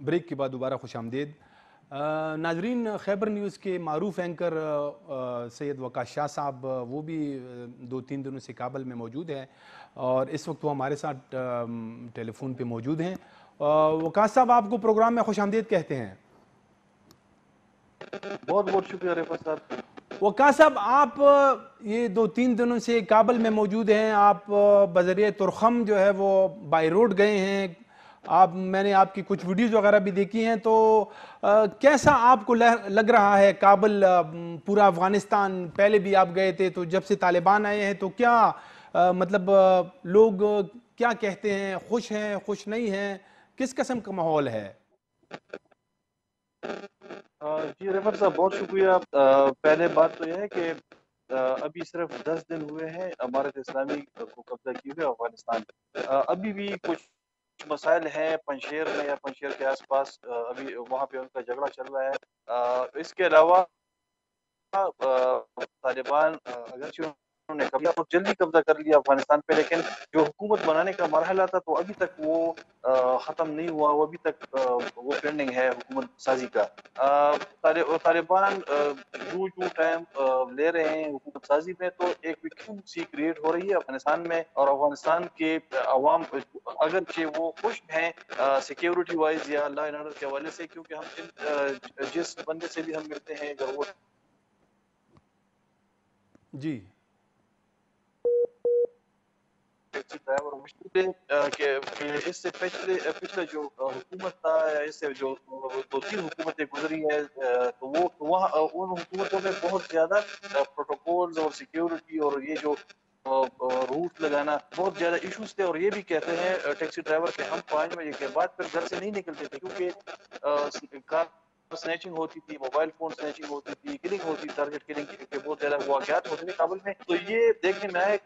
ब्रेक के बाद दोबारा खुश आमदीद। नाजरीन, खैबर न्यूज़ के मारूफ एंकर सैयद वकास शाह साहब, वो भी 2-3 दिनों से काबुल में मौजूद हैं, और इस वक्त वो हमारे साथ टेलीफोन पे मौजूद हैं। वकास साहब, आपको प्रोग्राम में खुश आमदीद कहते हैं। बहुत बहुत शुक्रिया रिफत साहब। वकास साहब, आप ये 2-3 दिनों से काबुल में मौजूद हैं। आप बजरिए तुरखम जो है वो बाई रोड गए हैं। मैंने आपकी कुछ वीडियोस वगैरह भी देखी हैं, तो कैसा आपको लग रहा है काबुल, पूरा अफगानिस्तान? पहले भी आप गए थे, तो जब से तालिबान आए हैं तो क्या मतलब लोग क्या कहते हैं, खुश हैं, खुश नहीं हैं, किस किस्म का माहौल है? जी रिफत साहब, बहुत शुक्रिया। पहले बात तो यह है कि अभी सिर्फ 10 दिन हुए हैं अमारत इस्लामी को कब्जा किए हुए अफगानिस्तान। अभी भी कुछ मसाइल हैं पंशेर में या पंशेर के आसपास, अभी वहाँ पे उनका झगड़ा चल रहा है। इसके अलावा तालिबान अगरचे उन्होंने कब्जा और जल्दी कब्जा कर लिया अफगानिस्तान पे, लेकिन जो हुकूमत बनाने का मरहला था तो अभी तक वो ख़त्म नहीं हुआ, वो अभी तक वो पेंडिंग है हुकूमत साजी का। तालिबान जो टाइम ले रहे हैं हुकूमत साजी में, तो एक वैक्यूम सी क्रिएट हो रही है अफगानिस्तान में, और अफगानिस्तान के अवाम अगरचे वो खुश हैं सिक्योरिटी वाइज या लॉ एंड ऑर्डर के हवाले से, क्योंकि हम जिस बंदे से भी हम मिलते हैं अगर वो जी टैक्सी ड्राइवर मुश्किल के इससे पिछले जो हुकूमत था, या इससे जो 2-3 हुकूमतें गुजरी है, तो वो वहाँ उन हुकूमतों में बहुत ज़्यादा प्रोटोकॉल्स और सिक्योरिटी और ये जो रूट लगाना बहुत ज़्यादा इश्यूज थे। और ये भी कहते हैं टैक्सी ड्राइवर के हम 5 बजे के बाद फिर घर से नहीं निकलते थे, क्योंकि कार स्नैचिंग होती थी, मोबाइल फोन स्नैचिंग होती थी, किलिंग होती थी, टारगेट किलिंग के बहुत ज़्यादा वाक़यात होते थे काबुल में। तो ये देखने में आया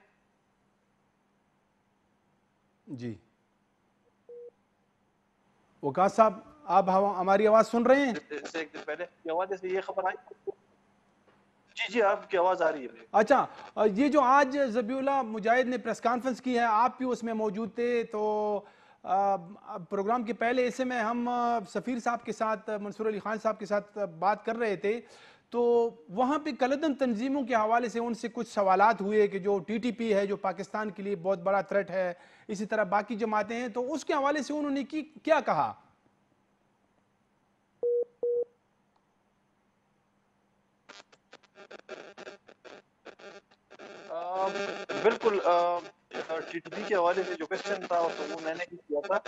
जी। वकास साहब, आप हमारी आवाज़ सुन रहे हैं? इससे एक दिन पहले हवाले से ये खबर आई। जी जी, आपकी आवाज़ आ रही है। अच्छा, ये जो आज ज़बीउल्लाह मुजाहिद ने प्रेस कॉन्फ्रेंस की है, आप भी उसमें मौजूद थे, तो प्रोग्राम के पहले ऐसे में हम सफ़ीर साहब के साथ, मंसूर अली खान साहब के साथ बात कर रहे थे, तो वहाँ पे कलदम तंजीमों के हवाले से उनसे कुछ सवालात हुए कि जो टीटीपी है जो पाकिस्तान के लिए बहुत बड़ा थ्रेट है, इसी तरह बाकी जमातें हैं, तो उसके हवाले से उन्होंने क्या कहा? बिल्कुल, टीटीपी के हवाले से जो क्वेश्चन था तो वो मैंने ही किया था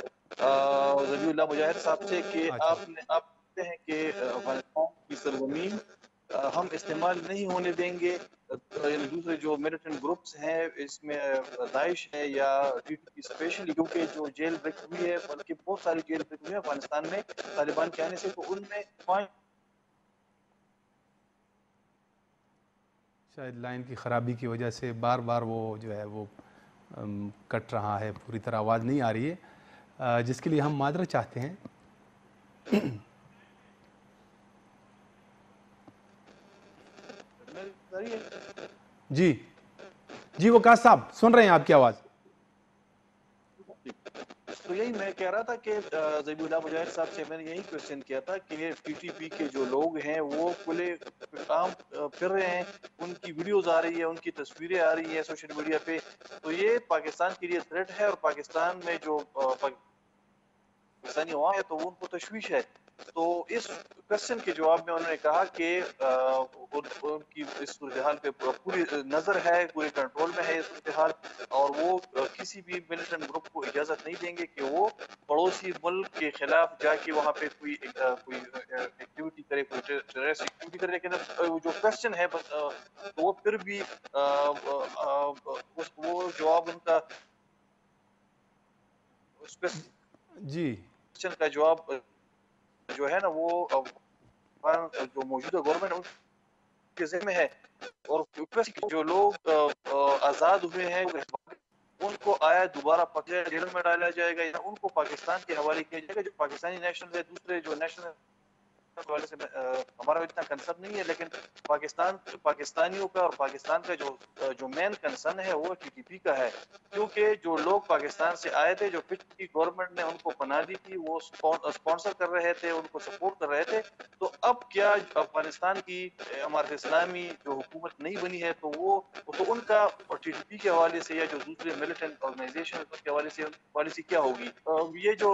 ज़बीउल्लाह मुजाहिद साहब से कि अच्छा। आप कहते हैं कि अफगानिस्तान की सरजमीन हम इस्तेमाल नहीं होने देंगे, यानी दूसरे जो मिलिटेंट ग्रुप्स हैं इसमें दाइश है या टीटीपी स्पेशली, क्योंकि जो जेल ब्रेक हुई है, बल्कि बहुत सारी जेल ब्रेक हुई है अफगानिस्तान में तालिबान के आने से, तो उनमें 5 शायद लाइन की ख़राबी की वजह से बार बार वो जो है वो कट रहा है, पूरी तरह आवाज़ नहीं आ रही है, जिसके लिए हम माजरत चाहते हैं। जी जी, वकास साहब सुन रहे हैं आपकी आवाज़। तो यही मैं कह रहा था कि ज़बीउल्लाह मुजाहिद साहब से मैंने यही क्वेश्चन किया था कि टीटीपी के जो लोग हैं वो खुले काम फिर रहे हैं, उनकी वीडियोस आ रही है, उनकी तस्वीरें आ रही है सोशल मीडिया पे, तो ये पाकिस्तान के लिए थ्रेट है, और पाकिस्तान में जो पाकिस्तानी अवाम है तो उनको तशवीश है। तो इस क्वेश्चन के जवाब में उन्होंने कहा कि उनकी इस सूरत-ए-हाल पे पूरी नज़र है, पूरे कंट्रोल में है ये सूरत-ए-हाल, और वो किसी भी मिलिटेंट ग्रुप को इजाज़त नहीं देंगे कि वो पड़ोसी मुल्क के खिलाफ जाके वहाँ पे कोई एक्टिविटी करे, कोई टेररिस्ट एक्टिविटी करे। लेकिन जो क्वेश्चन है बस तो वो फिर भी वो जवाब उनका उस जी क्वेश्चन का जवाब जो है ना वो जो मौजूदा गवर्नमेंट उनके ज़िम्मे है, और जो लोग आज़ाद हुए हैं उनको आया दोबारा पकड़े जेल में डाला जाएगा, या उनको पाकिस्तान के हवाले किया जाएगा। जो पाकिस्तानी नेशनल है, दूसरे जो नेशनल हवाले से हमारा इतना कंसर्न नहीं है, लेकिन पाकिस्तानियों का और पाकिस्तान का जो मेन कंसर्न है वो टीटीपी का है, क्योंकि जो लोग पाकिस्तान से आए थे, जो पिछली गवर्नमेंट ने उनको पनाह दी थी, वो स्पॉन्सर कर रहे थे, उनको सपोर्ट कर रहे थे। तो अब क्या अफगानिस्तान की अमारत इस्लामी जो हुकूमत नहीं बनी है, तो उनका टीटीपी के हवाले से या जो दूसरे मिलिटेंट ऑर्गेनाइजेशन के हवाले से पॉलिसी क्या होगी। ये जो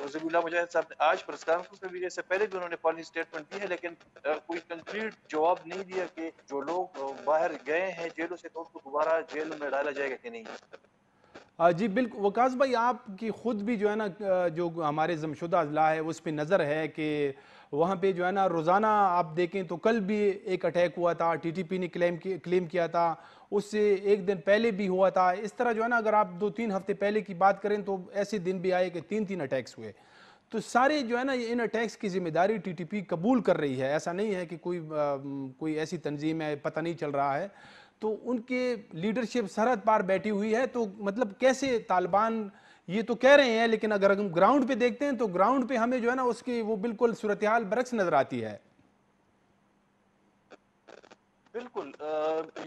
ज़बीउल्लाह मुजाहिद साहब ने आज प्रेस कॉन्फ्रेंस में भी, जैसे पहले भी उन्होंने पॉलिसी स्टेटमेंट दी है, लेकिन कोई कंक्रीट जवाब नहीं दिया कि जो लोग बाहर गए हैं जेलों से, तो उनको दोबारा जेल में डाला जाएगा कि नहीं। जी बिल्कुल वकास भाई, आपकी ख़ुद भी जो है ना जो हमारे जमशुदा अजला है उस पर नज़र है कि वहाँ पे जो है ना रोज़ाना आप देखें तो कल भी एक अटैक हुआ था, टीटीपी ने क्लेम किया था, उससे एक दिन पहले भी हुआ था। इस तरह जो है ना अगर आप 2-3 हफ्ते पहले की बात करें तो ऐसे दिन भी आए कि 3-3 अटैक्स हुए। तो सारे जो है ना इन अटैक्स की जिम्मेदारी टीटीपी कबूल कर रही है, ऐसा नहीं है कि कोई ऐसी तंजीम है पता नहीं चल रहा है। तो उनके लीडरशिप सरहद पार बैठी हुई है, तो मतलब कैसे तालिबान ये तो कह रहे हैं, लेकिन अगर हम ग्राउंड पे देखते हैं तो ग्राउंड पे हमें जो है ना उसकी वो बिल्कुल सूरत हाल बरक्स नजर आती है। बिल्कुल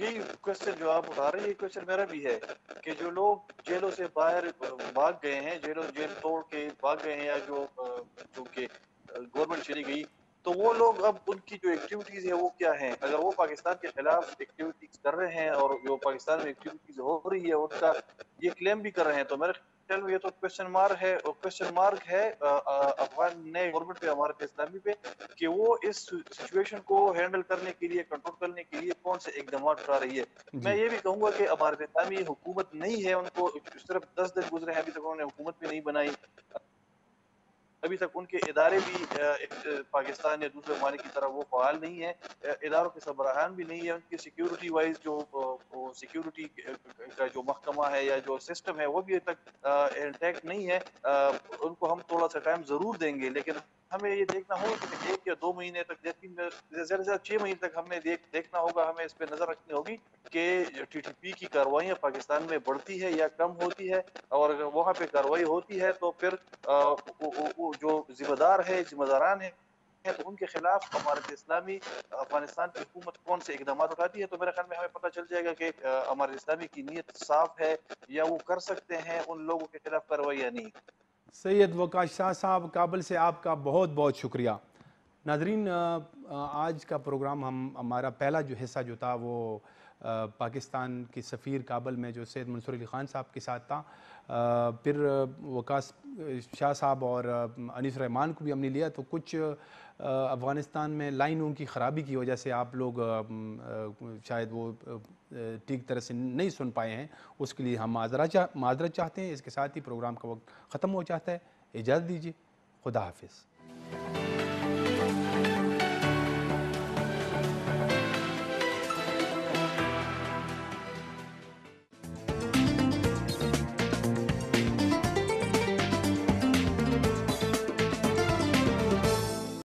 यही क्वेश्चन जो आप उठा रहे हैं, ये क्वेश्चन मेरा भी है कि जो लोग जेलों से बाहर भाग गए हैं, जेल तोड़ के भाग गए हैं, या जो कि गवर्नमेंट चली गई, तो वो लोग अब उनकी जो एक्टिविटीज है वो क्या है? अगर वो पाकिस्तान के खिलाफ एक्टिविटीज कर रहे हैं और जो पाकिस्तान में एक्टिविटीज हो रही है उनका ये क्लेम भी कर रहे हैं, तो मेरे ख्याल में ये तो क्वेश्चन मार्क है अफगान नए गवर्नमेंट पे, हमारे इस्लामी पे, कि वो इस सिचुएशन को हैंडल करने के लिए, कंट्रोल करने के लिए कौन से इकदाम उठा रही है। मैं जी ये भी कहूंगा कि हमारे इस्लामी हुकूमत नहीं है, उनको सिर्फ 10 दिन गुजरे हैं, अभी तक उन्होंने हुकूमत भी नहीं बनाई, अभी तक उनके इदारे भी पाकिस्तान या दूसरे ममालिक की तरह वो फ़ाल नहीं है, इदारों के सरबराहान भी नहीं है, उनकी सिक्योरिटी वाइज जो सिक्योरिटी का जो महकमा है या जो सिस्टम है वो भी अभी तक इंटैक्ट नहीं है। उनको हम थोड़ा सा टाइम ज़रूर देंगे, लेकिन हमें ये देखना होगा कि 1 या 2 महीने तक या 3 ज़्यादा से ज़्यादा 6 महीने तक हमने देखना होगा, हमें इस पे नज़र रखनी होगी कि टीटीपी की कार्रवाइयाँ पाकिस्तान में बढ़ती है या कम होती है, और अगर वहाँ पे कार्रवाई होती है तो फिर वो जो जिम्मेदारान है तो उनके खिलाफ हमारे इस्लामी अफगानिस्तान की हुकूमत कौन से इकदाम उठाती है, तो मेरे ख्याल में हमें पता चल जाएगा कि हमारे इस्लामी की नीयत साफ है या वो कर सकते हैं उन लोगों के खिलाफ कार्रवाई या नहीं। सैयद वकाश शाह साहब, काबुल से आपका बहुत बहुत शुक्रिया। नाजरीन, आज का प्रोग्राम हमारा पहला जो हिस्सा जो था वो पाकिस्तान की सफ़ीर काबुल में जो सैयद मंसूर अली ख़ान साहब के साथ था। फिर वकास शाह साहब और अनीस रहमान को भी हमने लिया, तो कुछ अफ़गानिस्तान में लाइनों की ख़राबी की वजह से आप लोग शायद वो ठीक तरह से नहीं सुन पाए हैं, उसके लिए हम माजरत चाहते हैं। इसके साथ ही प्रोग्राम का वक्त ख़त्म हो जाता है। इजाज़त दीजिए, खुदा हाफिज़।